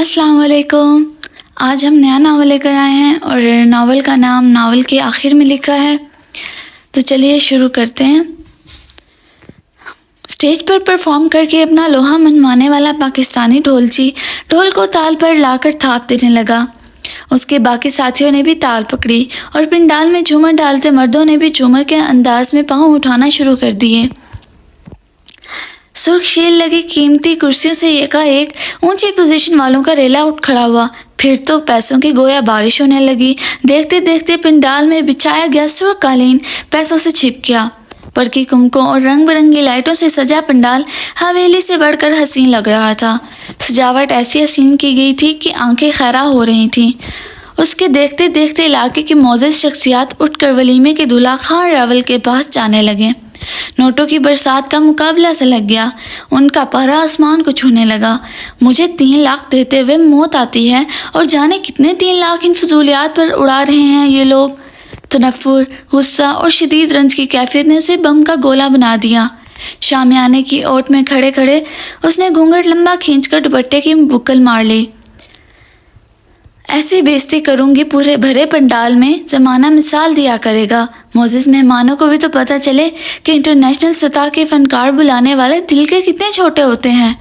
السلام علیکم۔ آج ہم نیا ناول لے کر آئے ہیں اور ناول کا نام ناول کے آخر میں لکھا ہے، تو چلیے شروع کرتے ہیں۔ اسٹیج پر پرفارم کر کے اپنا لوہا منوانے والا پاکستانی ڈھولچی ڈھول کو تال پر لا کر تھاپ دینے لگا۔ اس کے باقی ساتھیوں نے بھی تال پکڑی اور پنڈال میں جھومر ڈالتے مردوں نے بھی جھومر کے انداز میں پاؤں اٹھانا شروع کر دیے۔ سرخ شیل لگی قیمتی کرسیوں سے یکایک اونچی پوزیشن والوں کا ریلا اٹھ کھڑا ہوا۔ پھر تو پیسوں کی گویا بارش ہونے لگی۔ دیکھتے دیکھتے پنڈال میں بچھایا گیا سرخ قالین پیسوں سے چھپ گیا۔ برقی کمکوں اور رنگ برنگی لائٹوں سے سجا پنڈال حویلی سے بڑھ کر حسین لگ رہا تھا۔ سجاوٹ ایسی حسین کی گئی تھی کہ آنکھیں خیرہ ہو رہی تھیں۔ اس کے دیکھتے دیکھتے علاقے کی معزز شخصیات اٹھ کر ولیمے کے دولہا خان راول کے پاس جانے لگے۔ نوٹوں کی برسات کا مقابلہ سے لگ گیا۔ ان کا پہرا آسمان کو چھونے لگا۔ مجھے 3 لاکھ دیتے ہوئے موت آتی ہے اور جانے کتنے 3 لاکھ ان فضولیات پر اڑا رہے ہیں یہ لوگ۔ تنفر، غصہ اور شدید رنج کی کیفیت نے اسے بم کا گولہ بنا دیا۔ شامیانے کی اوٹ میں کھڑے کھڑے اس نے گھونگھٹ لمبا کھینچ کر دوپٹے کی بکل مار لی۔ ایسی بےعزتی کروں گی پورے بھرے پنڈال میں، زمانہ مثال دیا کرے گا۔ معزز مہمانوں کو بھی تو پتہ چلے کہ انٹرنیشنل سطح کے فنکار بلانے والے دل کے کتنے چھوٹے ہوتے ہیں۔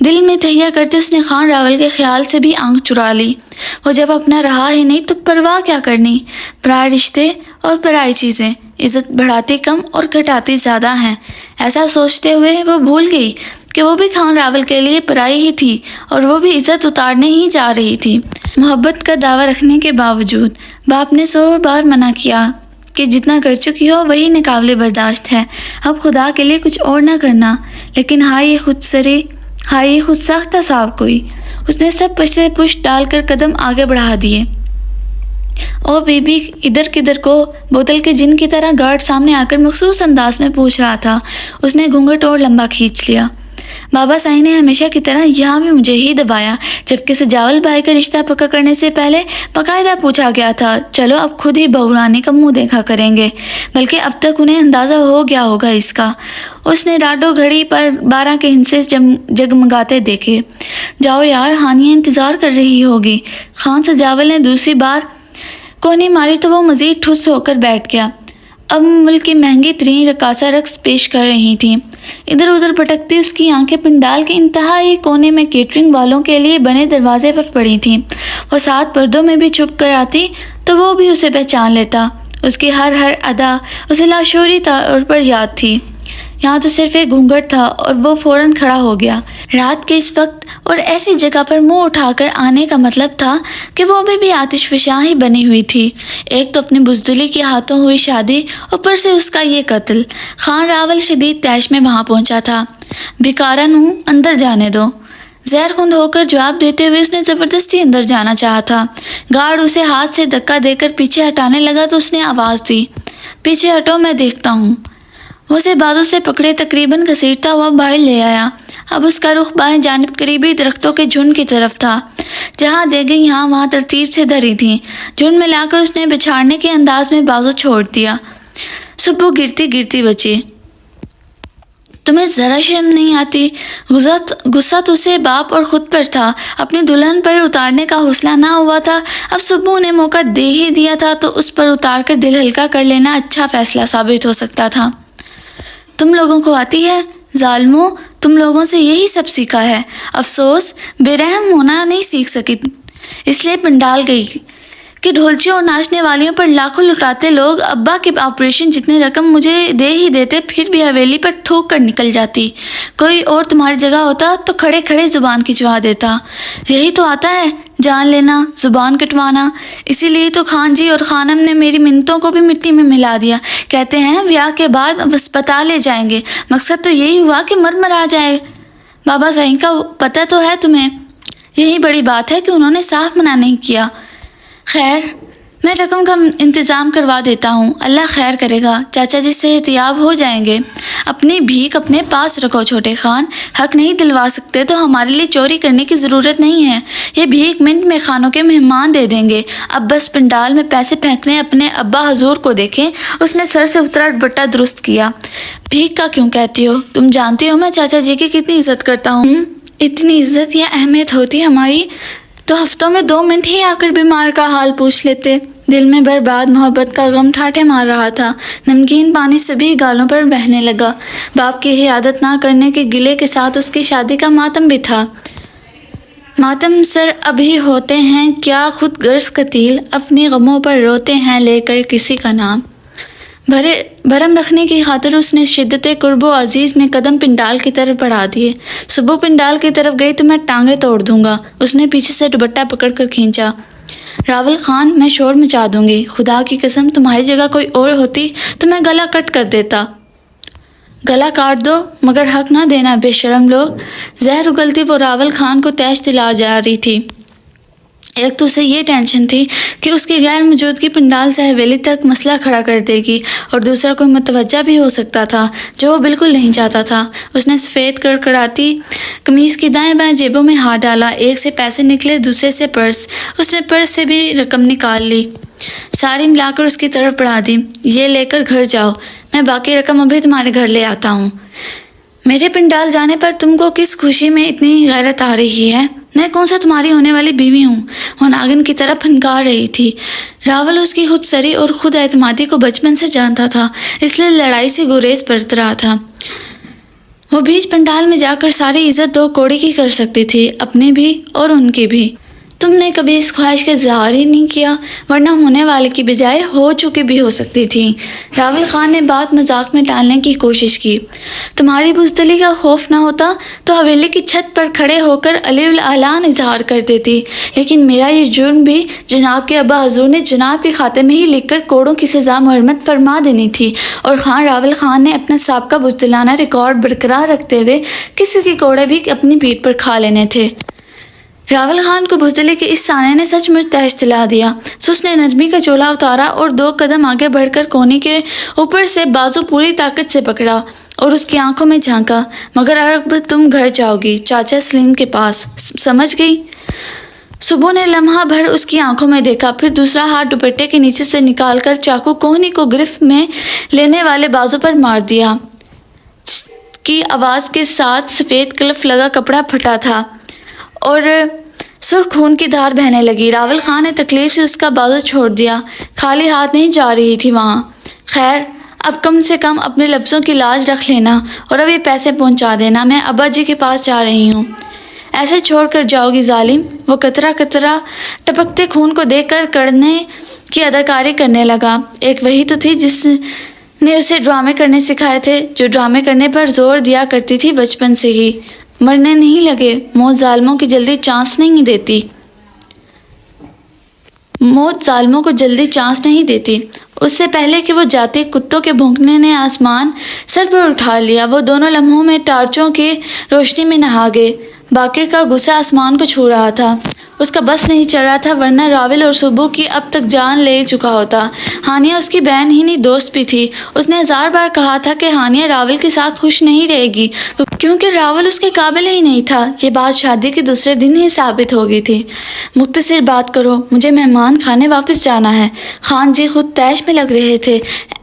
دل میں تہیہ کرتے اس نے خان راول کے خیال سے بھی آنکھ چرا لی۔ وہ جب اپنا رہا ہی نہیں تو پرواہ کیا کرنی؟ پرائے رشتے اور پرائی چیزیں عزت بڑھاتی کم اور گھٹاتی زیادہ ہیں۔ ایسا سوچتے ہوئے وہ بھول گئی کہ وہ بھی خان راول کے لیے پرائی ہی تھی اور وہ بھی عزت اتارنے ہی جا رہی تھی۔ محبت کا دعویٰ رکھنے کے باوجود باپ نے 100 بار منع کیا کہ جتنا کر چکی ہو وہی ناقابل برداشت ہے، اب خدا کے لیے کچھ اور نہ کرنا۔ لیکن ہائی یہ خود سری، ہائی یہ خود ساختہ صاحب کوئی۔ اس نے سب پچھلے پشت ڈال کر قدم آگے بڑھا دیے۔ او بی بی ادھر کدھر کو؟ بوتل کے جن کی طرح گارڈ سامنے آ کر مخصوص انداز میں پوچھ رہا تھا۔ اس نے گھونگھٹ اور لمبا کھینچ لیا۔ بابا سائی نے ہمیشہ کی طرح یہاں بھی مجھے ہی دبایا، جبکہ سجاول بھائی کا رشتہ پکا کرنے سے پہلے باقاعدہ پوچھا گیا تھا۔ چلو اب خود ہی بہورانی کا منہ دیکھا کریں گے، بلکہ اب تک انہیں اندازہ ہو گیا ہوگا اس کا۔ اس نے ڈاڈو گھڑی پر 12 کے ہندسے جگمگاتے دیکھے۔ جاؤ یار، ہانیہ انتظار کر رہی ہوگی۔ خان سجاول نے دوسری بار کونی ماری تو وہ مزید ٹھس ہو کر بیٹھ گیا۔ اب ملک کی مہنگی ترین رقاصہ رقص پیش کر رہی تھیں۔ ادھر ادھر بھٹکتی اس کی آنکھیں پنڈال کے انتہائی کونے میں کیٹرنگ والوں کے لیے بنے دروازے پر پڑی تھیں۔ وہ 7 پردوں میں بھی چھپ کر آتی تو وہ بھی اسے پہچان لیتا۔ اس کی ہر ادا اسے لاشعوری طور پر یاد تھی۔ یہاں تو صرف ایک گھونگھٹ تھا اور وہ فوراً کھڑا ہو گیا۔ رات کے اس وقت اور ایسی جگہ پر منہ اٹھا کر آنے کا مطلب تھا کہ وہ بھی آتش فشاں ہی بنی ہوئی تھی۔ ایک تو اپنی بزدلی کے ہاتھوں ہوئی شادی، اوپر سے اس کا یہ قتل۔ خان راول شدید طیش میں وہاں پہنچا تھا۔ بھکارن ہوں، اندر جانے دو۔ زہر خند ہو کر جواب دیتے ہوئے اس نے زبردستی اندر جانا چاہا تھا۔ گارڈ اسے ہاتھ سے دھکا دے کر پیچھے ہٹانے لگا تو اس نے آواز دی، پیچھے ہٹو، میں دیکھتا ہوں۔ وہ اسے بازو سے پکڑے تقریباً گھسیٹتا ہوا باہر لے آیا۔ اب اس کا رخ بائیں جانب قریبی درختوں کے جھنڈ کی طرف تھا۔ جہاں دیگیں یہاں وہاں ترتیب سے دھری تھیں۔ جھنڈ میں لا کر اس نے بچھاڑنے کے انداز میں بازو چھوڑ دیا۔ سبو گرتی گرتی بچی۔ تمہیں ذرا شرم نہیں آتی؟ غصہ تو اسے باپ اور خود پر تھا۔ اپنی دلہن پر اتارنے کا حوصلہ نہ ہوا تھا، اب سبو نے موقع دے ہی دیا تھا تو اس پر اتار کر دل ہلکا کر لینا اچھا فیصلہ ثابت ہو سکتا تھا۔ تم لوگوں کو آتی ہے؟ ظالموں، تم لوگوں سے یہی سب سیکھا ہے۔ افسوس بے رحم ہونا نہیں سیکھ سکی، اس لیے پنڈال گئی کہ ڈھولچیوں اور ناچنے والیوں پر لاکھوں لٹاتے لوگ ابا کے آپریشن جتنے رقم مجھے دے ہی دیتے، پھر بھی حویلی پر تھوک کر نکل جاتی۔ کوئی اور تمہاری جگہ ہوتا تو کھڑے کھڑے زبان کھچوا دیتا۔ یہی تو آتا ہے، جان لینا، زبان کٹوانا۔ اسی لیے تو خان جی اور خانم نے میری منتوں کو بھی مٹی میں ملا دیا۔ کہتے ہیں بیاہ کے بعد ہسپتال لے جائیں گے، مقصد تو یہی ہوا کہ مر آ جائے۔ بابا صاحب کا پتہ تو ہے تمہیں، یہی بڑی بات ہے کہ انہوں نے صاف منع نہیں کیا۔ خیر، میں رقم کا انتظام کروا دیتا ہوں، اللہ خیر کرے گا۔ چاچا جی صحت یاب ہو جائیں گے۔ اپنی بھیک اپنے پاس رکھو چھوٹے خان، حق نہیں دلوا سکتے تو ہمارے لیے چوری کرنے کی ضرورت نہیں ہے۔ یہ بھیک منٹ میں خانوں کے مہمان دے دیں گے۔ اب بس پنڈال میں پیسے پھینکنے اپنے ابا حضور کو دیکھیں۔ اس نے سر سے اترا دوپٹہ درست کیا۔ بھیک کا کیوں کہتی ہو؟ تم جانتی ہو میں چاچا جی کی کتنی عزت کرتا ہوں۔ اتنی عزت یا اہمیت ہوتی ہماری تو ہفتوں میں 2 منٹ ہی آ کر بیمار کا حال پوچھ لیتے۔ دل میں برباد محبت کا غم ٹھاٹھے مار رہا تھا، نمکین پانی سبھی گالوں پر بہنے لگا۔ باپ کی عیادت نہ کرنے کے گلے کے ساتھ اس کی شادی کا ماتم بھی تھا۔ ماتم سر ابھی ہوتے ہیں کیا خود غرض قتیل، اپنی غموں پر روتے ہیں لے کر کسی کا نام۔ بھرم رکھنے کی خاطر اس نے شدت قرب و عزیز میں قدم پنڈال کی طرف بڑھا دیے۔ صبح پنڈال کی طرف گئی تو میں ٹانگیں توڑ دوں گا، اس نے پیچھے سے دوپٹہ پکڑ کر کھینچا۔ راول خان، میں شور مچا دوں گی، خدا کی قسم تمہاری جگہ کوئی اور ہوتی تو میں گلا کٹ کر دیتا۔ گلا کاٹ دو مگر حق نہ دینا بے شرم لوگ۔ زہر اگلتی وہ راول خان کو تیش دلا جا رہی تھی۔ ایک تو اسے یہ ٹینشن تھی کہ اس کی غیر موجودگی پنڈال سے حویلی تک مسئلہ کھڑا کر دے گی، اور دوسرا کوئی متوجہ بھی ہو سکتا تھا جو وہ بالکل نہیں چاہتا تھا۔ اس نے سفید کڑکڑاتی قمیض کی دائیں بائیں جیبوں میں ہاتھ ڈالا، ایک سے پیسے نکلے، دوسرے سے پرس۔ اس نے پرس سے بھی رقم نکال لی، ساری ملا کر اس کی طرف بڑھا دی۔ یہ لے کر گھر جاؤ، میں باقی رقم ابھی تمہارے گھر لے آتا ہوں۔ میرے پنڈال جانے پر تم کو کس خوشی میں اتنی غیرت آ رہی ہے؟ میں کون سا تمہاری ہونے والی بیوی ہوں؟ وہ ناگن کی طرف پھنکار رہی تھی۔ راول اس کی خود سری اور خود اعتمادی کو بچپن سے جانتا تھا، اس لیے لڑائی سے گریز برت رہا تھا۔ وہ بیچ پنڈال میں جا کر ساری عزت 2 کوڑی کی کر سکتی تھی، اپنی بھی اور ان کی بھی۔ تم نے کبھی اس خواہش کا اظہار ہی نہیں کیا، ورنہ ہونے والے کی بجائے ہو چکی بھی ہو سکتی تھی۔ راول خان نے بات مذاق میں ٹالنے کی کوشش کی۔ تمہاری بزدلی کا خوف نہ ہوتا تو حویلی کی چھت پر کھڑے ہو کر علی الاعلان اظہار کر دیتی، لیکن میرا یہ جرم بھی جناب کے ابا حضور نے جناب کے خاتے میں ہی لکھ کر کوڑوں کی سزا مرمت فرما دینی تھی، اور خان راول خان نے اپنا سابقہ بزدلانہ ریکارڈ برقرار رکھتے ہوئے کسی کے کوڑے بھی اپنی پیٹھ پر کھا لینے تھے۔ راول خان کو بزدلی کے اس سانے نے سچ مچ تیش دلا دیا، سو اس نے نرمی کا چولا اتارا اور 2 قدم آگے بڑھ کر کونے کے اوپر سے بازو پوری طاقت سے پکڑا اور اس کی آنکھوں میں جھانکا۔ مگر اب تم گھر جاؤ گی، چاچا سلیم کے پاس، سمجھ گئی؟ صبح نے لمحہ بھر اس کی آنکھوں میں دیکھا، پھر دوسرا ہاتھ دوپٹے کے نیچے سے نکال کر چاقو کوہنی کو گرفت میں لینے والے بازو پر مار دیا۔ کی آواز کے ساتھ سفید کلف لگا کپڑا پھٹا تھا اور سرخ خون کی دھار بہنے لگی۔ راول خان نے تکلیف سے اس کا بازو چھوڑ دیا، خالی ہاتھ نہیں جا رہی تھی وہاں۔ خیر، اب کم سے کم اپنے لفظوں کی لاج رکھ لینا اور اب یہ پیسے پہنچا دینا، میں ابا جی کے پاس جا رہی ہوں۔ ایسے چھوڑ کر جاؤ گی ظالم؟ وہ قطرہ قطرہ ٹپکتے خون کو دیکھ کر کڑنے کی اداکاری کرنے لگا۔ ایک وہی تو تھی جس نے اسے ڈرامے کرنے سکھائے تھے، جو ڈرامے کرنے پر زور دیا کرتی تھی بچپن سے ہی۔ مرنے نہیں لگے، موت ظالموں کی جلدی چانس نہیں دیتی، موت ظالموں کو جلدی چانس نہیں دیتی۔ اس سے پہلے کہ وہ جاتے، کتوں کے بھونکنے نے آسمان سر پر اٹھا لیا۔ وہ دونوں لمحوں میں ٹارچوں کی روشنی میں نہا گئے۔ باقر کا غصہ آسمان کو چھو رہا تھا، اس کا بس نہیں چل رہا تھا، ورنہ راول اور صبح کی اب تک جان لے چکا ہوتا۔ ہانیہ اس کی بہن ہی نہیں دوست بھی تھی۔ اس نے 1000 بار کہا تھا کہ ہانیہ راول کے ساتھ خوش نہیں رہے گی کیونکہ راول اس کے قابل ہی نہیں تھا۔ یہ بات شادی کے دوسرے دن ہی ثابت ہو گئی تھی۔ مختصر بات کرو، مجھے مہمان خانے واپس جانا ہے۔ خان جی خود تیش میں لگ رہے تھے،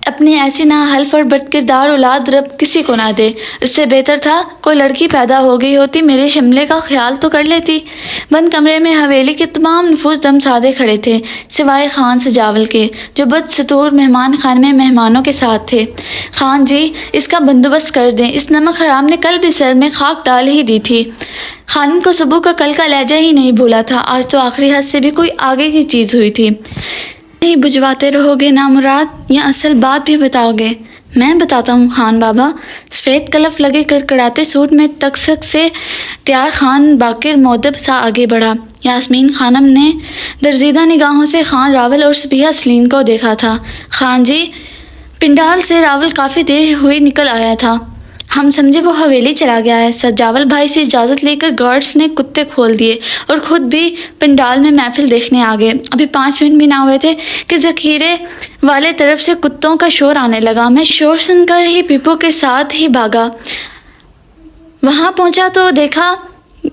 اپنی ایسی ناحلف اور بد کردار اولاد رب کسی کو نہ دے۔ اس سے بہتر تھا کوئی لڑکی پیدا ہو گئی ہوتی، میرے شملے کا خیال تو کر لیتی۔ بند کمرے میں حویلی کے تمام نفوس دم سادے کھڑے تھے، سوائے خان سجاول کے، جو بد ستور مہمان خانے میں مہمانوں کے ساتھ تھے۔ خان جی، اس کا بندوبست کر دیں، اس نمک حرام نے کل بھی سر میں خاک ڈال ہی دی تھی۔ خانم کو صبح کا کل کا لہجہ ہی نہیں بھولا تھا، آج تو آخری حد سے بھی کوئی آگے کی چیز ہوئی تھی۔ نہیں بجھواتے رہو گے نامراد، یا اصل بات بھی بتاؤ گے؟ میں بتاتا ہوں خان بابا۔ سفید کلف لگے کڑکڑاتے سوٹ میں تکسک سے تیار خان باقر مؤدب سا آگے بڑھا۔ یاسمین خانم نے درزیدہ نگاہوں سے خان راول اور صبیحہ سلیم کو دیکھا تھا۔ خان جی، پنڈال سے راول کافی دیر ہوئی نکل آیا تھا، ہم سمجھے وہ حویلی چلا گیا ہے۔ سجاول بھائی سے اجازت لے کر گارڈز نے کتے کھول دیے اور خود بھی پنڈال میں محفل دیکھنے آ گئے۔ ابھی 5 منٹ بھی نہ ہوئے تھے کہ ذخیرے والے طرف سے کتوں کا شور آنے لگا۔ میں شور سن کر ہی پیپو کے ساتھ ہی بھاگا، وہاں پہنچا تو دیکھا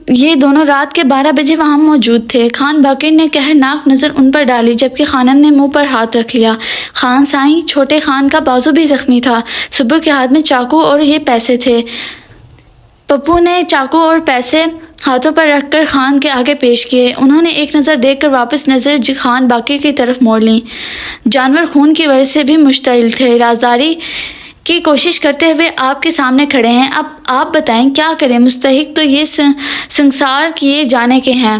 یہ دونوں رات کے 12 بجے وہاں موجود تھے۔ خان باقر نے قہرناک نظر ان پر ڈالی، جبکہ خانم نے منہ پر ہاتھ رکھ لیا۔ خان سائیں، چھوٹے خان کا بازو بھی زخمی تھا، صبح کے ہاتھ میں چاقو اور یہ پیسے تھے۔ پپو نے چاقو اور پیسے ہاتھوں پر رکھ کر خان کے آگے پیش کیے۔ انہوں نے ایک نظر دیکھ کر واپس نظر خان باقی کی طرف موڑ لیں۔ جانور خون کی وجہ سے بھی مشتعل تھے، رازداری کی کوشش کرتے ہوئے آپ کے سامنے کھڑے ہیں۔ اب آپ بتائیں کیا کریں، مستحق تو یہ سنسار کیے جانے کے ہیں۔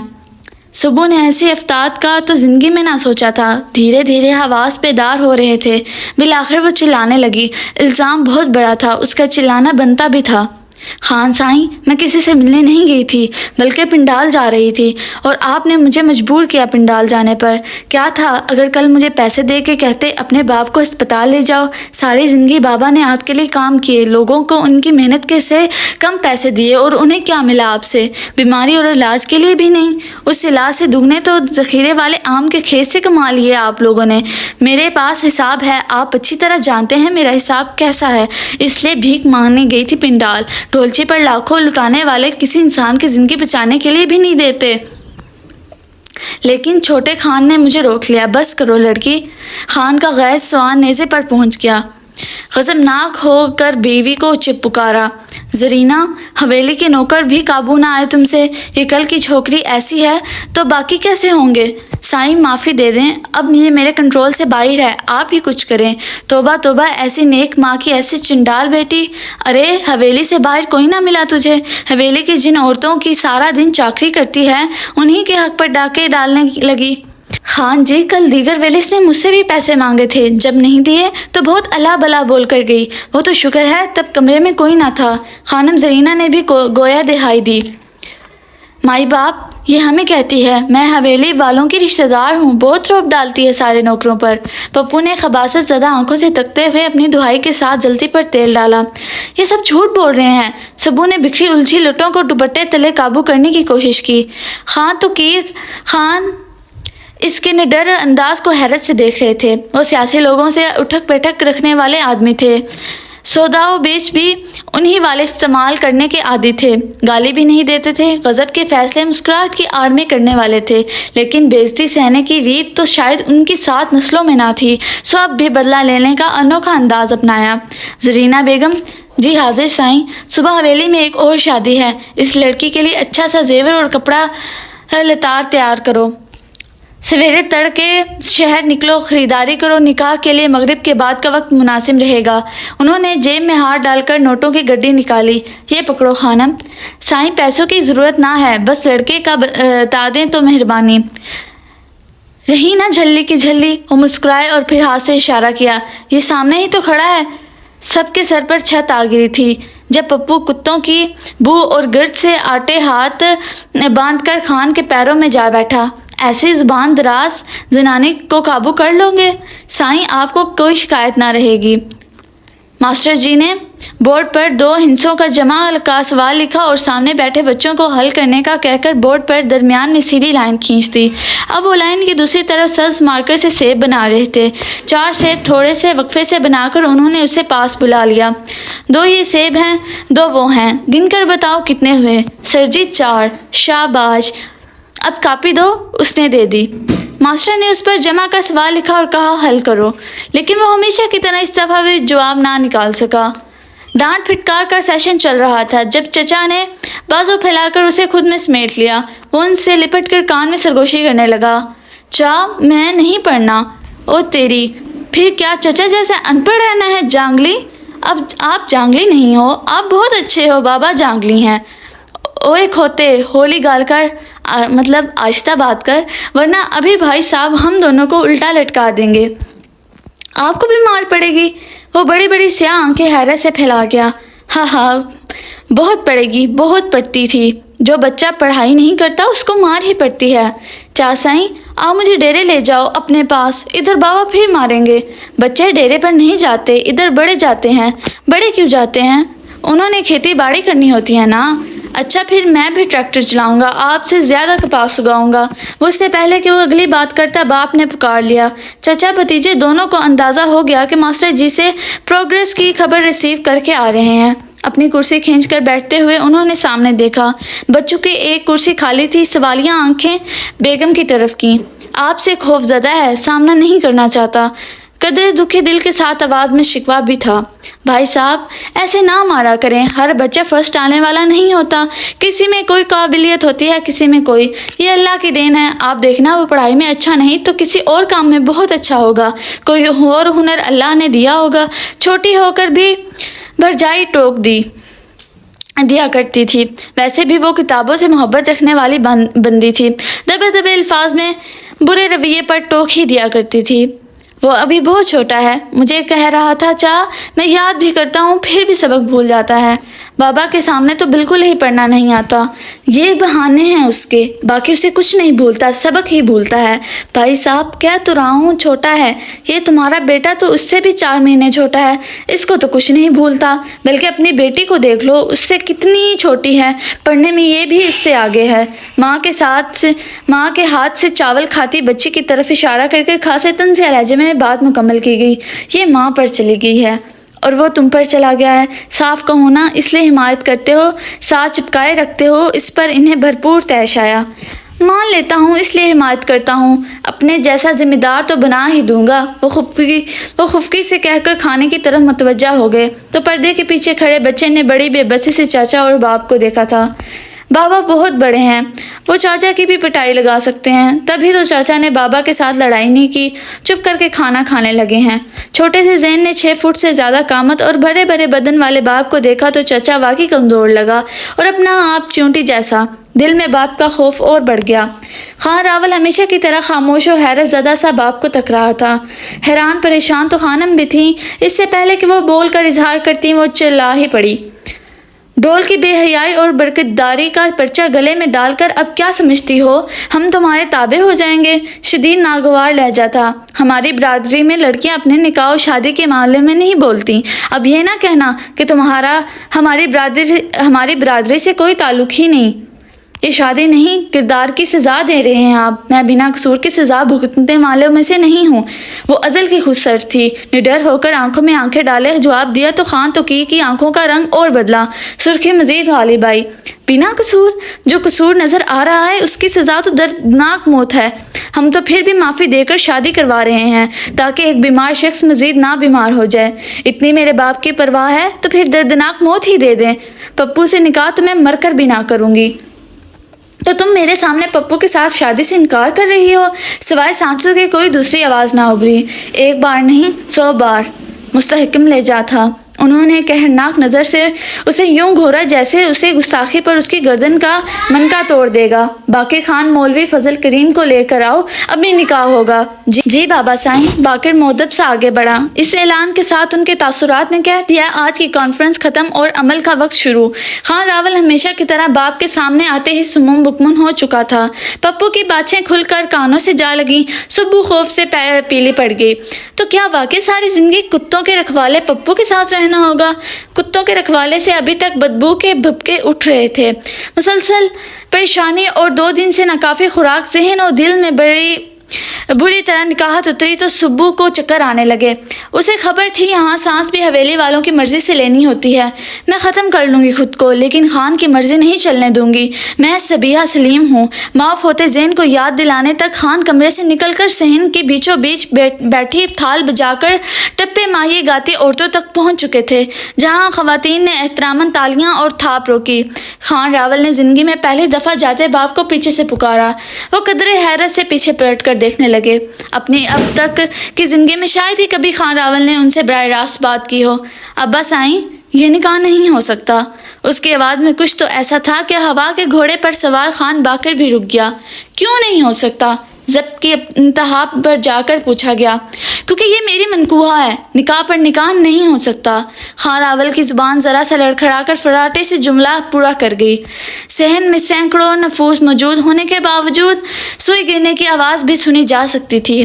سبو نے ایسی افتاد کا تو زندگی میں نہ سوچا تھا۔ دھیرے دھیرے حواس بیدار ہو رہے تھے۔ بالآخر وہ چلانے لگی۔ الزام بہت بڑا تھا، اس کا چلانا بنتا بھی تھا۔ خان سائیں، میں کسی سے ملنے نہیں گئی تھی بلکہ پنڈال جا رہی تھی، اور آپ نے مجھے مجبور کیا پنڈال جانے پر۔ کیا تھا اگر کل مجھے پیسے دے کے کہتے اپنے باپ کو اسپتال لے جاؤ؟ ساری زندگی بابا نے آپ کے لیے کام کیے، لوگوں کو ان کی محنت کے سے کم پیسے دیے، اور انہیں کیا ملا آپ سے؟ بیماری اور علاج کے لیے بھی نہیں۔ اس علاج سے دگنے تو ذخیرے والے آم کے کھیت سے کما لیے آپ لوگوں نے۔ میرے پاس حساب ہے، آپ اچھی طرح جانتے ہیں میرا حساب کیسا ہے، اس لیے بھیک مانگنے گئی تھی پنڈال۔ ڈھولچی پر لاکھوں لٹانے والے کسی انسان کی زندگی بچانے کے لیے بھی نہیں دیتے۔ لیکن چھوٹے خان نے مجھے روک لیا۔ بس کرو لڑکی۔ خان کا غیظ سوان نیزے پر پہنچ گیا۔ غضبناک ہو کر بیوی کو پکارا، زرینہ، حویلی کے نوکر بھی قابو نہ آئے تم سے؟ یہ کل کی چھوکری ایسی ہے تو باقی کیسے ہوں گے؟ سائیں معافی دے دیں، اب یہ میرے کنٹرول سے باہر ہے، آپ ہی کچھ کریں۔ توبہ توبہ، ایسی نیک ماں کی ایسی چنڈال بیٹی۔ ارے حویلی سے باہر کوئی نہ ملا تجھے؟ حویلی کی جن عورتوں کی سارا دن چاکری کرتی ہے انہی کے حق پر ڈاکے ڈالنے لگی۔ خان جی، کل دیگر ویلس نے مجھ سے بھی پیسے مانگے تھے، جب نہیں دیے تو بہت الا بلا بول کر گئی۔ وہ تو شکر ہے تب کمرے میں کوئی نہ تھا۔ خانم زرینہ نے بھی گویا دہائی دی۔ مائی باپ یہ ہمیں کہتی ہے، میں حویلی والوں کی رشتہ دار ہوں، بہت روب ڈالتی ہے سارے نوکروں پر۔ پپو نے خباثت زدہ آنکھوں سے تکتے ہوئے اپنی دہائی کے ساتھ جلتی پر تیل ڈالا۔ یہ سب جھوٹ بول رہے ہیں۔ سبو نے بکھری الجھی لٹوں کو دوپٹے تلے قابو کرنے کی کوشش کی۔ خان اس کے نڈر انداز کو حیرت سے دیکھ رہے تھے۔ وہ سیاسی لوگوں سے اٹھک بیٹھک رکھنے والے آدمی تھے، سودا و بیچ بھی انہی والے استعمال کرنے کے عادی تھے، گالی بھی نہیں دیتے تھے، غضب کے فیصلے مسکراہٹ کی آڑ میں کرنے والے تھے، لیکن بےعزتی سہنے کی ریت تو شاید ان کی 7 نسلوں میں نہ تھی۔ سو اب بھی بدلہ لینے کا انوکھا انداز اپنایا۔ زرینہ بیگم، جی حاضر سائیں، صبح حویلی میں ایک اور شادی ہے، اس لڑکی کے لیے اچھا سا زیور اور کپڑا لتار تیار کرو، سویرے تڑکے شہر نکلو، خریداری کرو، نکاح کے لیے مغرب کے بعد کا وقت مناسب رہے گا۔ انہوں نے جیب میں ہاتھ ڈال کر نوٹوں کی گڈی نکالی۔ یہ پکڑو خانم۔ سائیں، پیسوں کی ضرورت نہ ہے، بس لڑکے کا بتا دیں تو مہربانی رہی نا جھلی کی جھلی۔ وہ مسکرائے اور پھر ہاتھ سے اشارہ کیا۔ یہ سامنے ہی تو کھڑا ہے۔ سب کے سر پر چھت آ گئی تھی جب پپو کتوں کی بو اور گرد سے آٹے ہاتھ باندھ کر خان کے پیروں میں جا بیٹھا۔ ایسی زبان دراز زنانی کو قابو کر لو گے؟ سائیں، آپ کو کوئی شکایت نہ رہے گی۔ ماسٹر جی نے بورڈ پر 2 ہندسوں کا جمع کا سوال لکھا اور سامنے بیٹھے بچوں کو حل کرنے کا کہہ کر بورڈ پر درمیان میں سیدھی لائن کھینچ دی۔ اب وہ لائن کی دوسری طرف سبز مارکر سے سیب بنا رہے تھے۔ 4 سیب تھوڑے سے وقفے سے بنا کر انہوں نے اسے پاس بلا لیا۔ 2 یہ سیب ہیں، 2 وہ ہیں، گن کر بتاؤ کتنے ہوئے؟ سر جی 4۔ شاباش، اب کاپی دو۔ اس نے دے دی۔ ماسٹر نے اس پر جمع کا سوال لکھا اور کہا حل کرو، لیکن وہ ہمیشہ کی طرح اس دفعہ بھی جواب نہ نکال سکا۔ ڈانٹ پھٹکار کا سیشن چل رہا تھا جب چچا نے بازو پھیلا کر اسے خود میں سمیٹ لیا۔ وہ ان سے لپٹ کر کان میں سرگوشی کرنے لگا۔ چا، میں نہیں پڑھنا۔ او تیری، پھر کیا چچا جیسے ان پڑھ رہنا ہے؟ جانگلی؟ اب آپ جانگلی نہیں ہو، آپ بہت اچھے ہو، بابا جانگلی ہیں۔ اوے کھوتے، ہولی گال کر، مطلب آہستہ بات کر، ورنہ ابھی بھائی صاحب ہم دونوں کو الٹا لٹکا دیں گے۔ آپ کو بھی مار پڑے گی؟ وہ بڑی بڑی سیاہ آنکھیں حیرت سے پھیلا گیا۔ ہاں ہاں، بہت پڑے گی، بہت پڑتی تھی۔ جو بچہ پڑھائی نہیں کرتا اس کو مار ہی پڑتی ہے۔ چا سائیں، آؤ مجھے ڈیرے لے جاؤ اپنے پاس، ادھر بابا پھر ماریں گے۔ بچے ڈیرے پر نہیں جاتے، ادھر بڑے جاتے ہیں۔ بڑے کیوں جاتے ہیں؟ انہوں نے کھیتی باڑی کرنی ہوتی ہے نا۔ اچھا، پھر میں بھی ٹریکٹر چلاؤں گا، آپ سے زیادہ کپاس اگاؤں گا۔ وہ اس سے پہلے کہ وہ اگلی بات کرتا باپ نے پکار لیا۔ چچا بھتیجے دونوں کو اندازہ ہو گیا کہ ماسٹر جی سے پروگریس کی خبر ریسیو کر کے آ رہے ہیں۔ اپنی کرسی کھینچ کر بیٹھتے ہوئے انہوں نے سامنے دیکھا۔ بچوں کی ایک کرسی خالی تھی۔ سوالیہ آنکھیں بیگم کی طرف کیں۔ آپ سے خوف زدہ ہے، سامنا نہیں کرنا چاہتا۔ قدرے دکھے دل کے ساتھ آواز میں شکوہ بھی تھا۔ بھائی صاحب ایسے نہ مارا کریں، ہر بچہ فرسٹ آنے والا نہیں ہوتا، کسی میں کوئی قابلیت ہوتی ہے کسی میں کوئی، یہ اللہ کی دین ہے۔ آپ دیکھنا وہ پڑھائی میں اچھا نہیں تو کسی اور کام میں بہت اچھا ہوگا، کوئی اور ہنر اللہ نے دیا ہوگا۔ چھوٹی ہو کر بھی بھرجائی ٹوک دیا کرتی تھی، ویسے بھی وہ کتابوں سے محبت رکھنے والی بندی تھی، دبے دبے الفاظ میں برے رویے پر ٹوک ہی دیا کرتی تھی۔ وہ ابھی بہت چھوٹا ہے، مجھے کہہ رہا تھا چا میں یاد بھی کرتا ہوں پھر بھی سبق بھول جاتا ہے، بابا کے سامنے تو بالکل ہی پڑھنا نہیں آتا۔ یہ بہانے ہیں اس کے، باقی اسے کچھ نہیں بھولتا، سبق ہی بھولتا ہے۔ بھائی صاحب کہہ تو رہا ہوں چھوٹا ہے، یہ تمہارا بیٹا تو اس سے بھی 4 مہینے چھوٹا ہے، اس کو تو کچھ نہیں بھولتا، بلکہ اپنی بیٹی کو دیکھ لو، اس سے کتنی چھوٹی ہے، پڑھنے میں یہ بھی اس سے آگے ہے۔ ماں کے ہاتھ سے چاول کھاتی بچی کی طرف اشارہ کر کے خاصے طنزیہ لہجے میں بات مکمل کی گئی۔ یہ ماں پر چلی گئی ہے اور وہ تم پر چلا گیا ہے، صاف کہو نا، اس لیے حمایت کرتے ہو، ساتھ چپکائے رکھتے ہو، اس پر انہیں بھرپور طیش آیا۔ مان لیتا ہوں، اس لیے حمایت کرتا ہوں، اپنے جیسا ذمہ دار تو بنا ہی دوں گا۔ وہ خفکی سے کہہ کر کھانے کی طرف متوجہ ہو گئے تو پردے کے پیچھے کھڑے بچے نے بڑی بے بسی سے چاچا اور باپ کو دیکھا تھا۔ بابا بہت بڑے ہیں، وہ چاچا کی بھی پٹائی لگا سکتے ہیں، تبھی تو چاچا نے بابا کے ساتھ لڑائی نہیں کی، چپ کر کے کھانا کھانے لگے ہیں۔ چھوٹے سے ذہن نے 6 فٹ سے زیادہ قامت اور بڑے بڑے بدن والے باپ کو دیکھا تو چاچا واقعی کمزور لگا اور اپنا آپ چونٹی جیسا۔ دل میں باپ کا خوف اور بڑھ گیا۔ خان راول ہمیشہ کی طرح خاموش و حیرت زدہ سا باپ کو تک رہا تھا۔ حیران پریشان تو خانم بھی تھیں، اس سے پہلے کہ وہ بول کر اظہار کرتی وہ چلا ہی پڑی۔ ڈول کی بے حیائی اور برکتداری کا پرچہ گلے میں ڈال کر اب کیا سمجھتی ہو، ہم تمہارے تابع ہو جائیں گے؟ شدید ناگوار لہجہ تھا۔ ہماری برادری میں لڑکیاں اپنے نکاح و شادی کے معاملے میں نہیں بولتی، اب یہ نہ کہنا کہ تمہارا ہماری برادری سے کوئی تعلق ہی نہیں۔ یہ شادی نہیں، کردار کی سزا دے رہے ہیں آپ، میں بنا قصور کی سزا بھگتنے والوں میں سے نہیں ہوں۔ وہ ازل کی خود سرچ تھی، نڈر ہو کر آنکھوں میں آنکھیں ڈالے جواب دیا تو خان توقی کی آنکھوں کا رنگ اور بدلا، سرخی مزید غالب آئی۔ بنا قصور؟ جو قصور نظر آ رہا ہے اس کی سزا تو دردناک موت ہے۔ ہم تو پھر بھی معافی دے کر شادی کروا رہے ہیں تاکہ ایک بیمار شخص مزید نہ بیمار ہو جائے۔ اتنی میرے باپ کی پرواہ ہے تو پھر دردناک موت ہی دے دیں۔ پپو سے نکاح تو میں مر کر بھی نہ کروں گی۔ تو تم میرے سامنے پپو کے ساتھ شادی سے انکار کر رہی ہو؟ سوائے سانسوں کے کوئی دوسری آواز نہ ابھری۔ 1 بار نہیں 100 بار مستحکم لہجہ تھا۔ انہوں نے قہرناک نظر سے اسے یوں گھورا جیسے اسے گستاخی پر اس کی گردن کا منکا توڑ دے گا۔ باقر خان مولوی فضل کریم کو لے کر آؤ، ابھی نکاح ہوگا۔ جی بابا سائیں۔ باقر مؤدب سے آگے بڑھا۔ اس اعلان کے ساتھ ان کے تاثرات نے کہہ دیا آج کی کانفرنس ختم اور عمل کا وقت شروع۔ خان راول ہمیشہ کی طرح باپ کے سامنے آتے ہی سمون بکمن ہو چکا تھا۔ پپو کی باتیں کھل کر کانوں سے جا لگیں۔ سبو خوف سے پیلی پڑ گئی۔ تو کیا واقعی ساری زندگی کتوں کے رکھوالے پپو کے ساتھ رہنا ہوگا؟ کتوں کے رکھوالے سے ابھی تک بدبو کے بھبکے اٹھ رہے تھے۔ مسلسل پریشانی اور 2 دن سے ناکافی خوراک ذہن اور دل میں بری طرح نکاحت اتری تو سبو کو چکر آنے لگے۔ اسے خبر تھی یہاں سانس بھی حویلی والوں کی مرضی سے لینی ہوتی ہے۔ میں ختم کر لوں گی خود کو، لیکن خان کی مرضی نہیں چلنے دوں گی۔ میں صبیحہ سلیم ہوں۔ معاف ہوتے ذہن کو یاد دلانے تک خان کمرے سے نکل کر صحن کے بیچوں بیچ بیٹھی تھال بجا کر ٹپے ماہی گاتی عورتوں تک پہنچ چکے تھے، جہاں خواتین نے احتراماً تالیاں اور تھاپ روکی۔ خان راول نے زندگی میں پہلی دفعہ جاتے باپ کو پیچھے سے پکارا۔ وہ قدرے حیرت سے پیچھے پلٹ کر دیکھنے لگے۔ اپنی اب تک کی زندگی میں شاید ہی کبھی خان راول نے ان سے براہ راست بات کی ہو۔ ابا سائیں، یہ نکاح نہیں ہو سکتا۔ اس کی آواز میں کچھ تو ایسا تھا کہ ہوا کے گھوڑے پر سوار خان باقر بھی رک گیا۔ کیوں نہیں ہو سکتا؟ ضبط کی انتہا پر جا کر پوچھا گیا۔ کیونکہ یہ میری منقوہ ہے، نکاح پر نکاح نہیں ہو سکتا۔ خان راول کی زبان ذرا سا لڑکھڑا کر فراٹے سے جملہ پورا کر گئی۔ صحن میں سینکڑوں نفوس موجود ہونے کے باوجود سوئی گرنے کی آواز بھی سنی جا سکتی تھی۔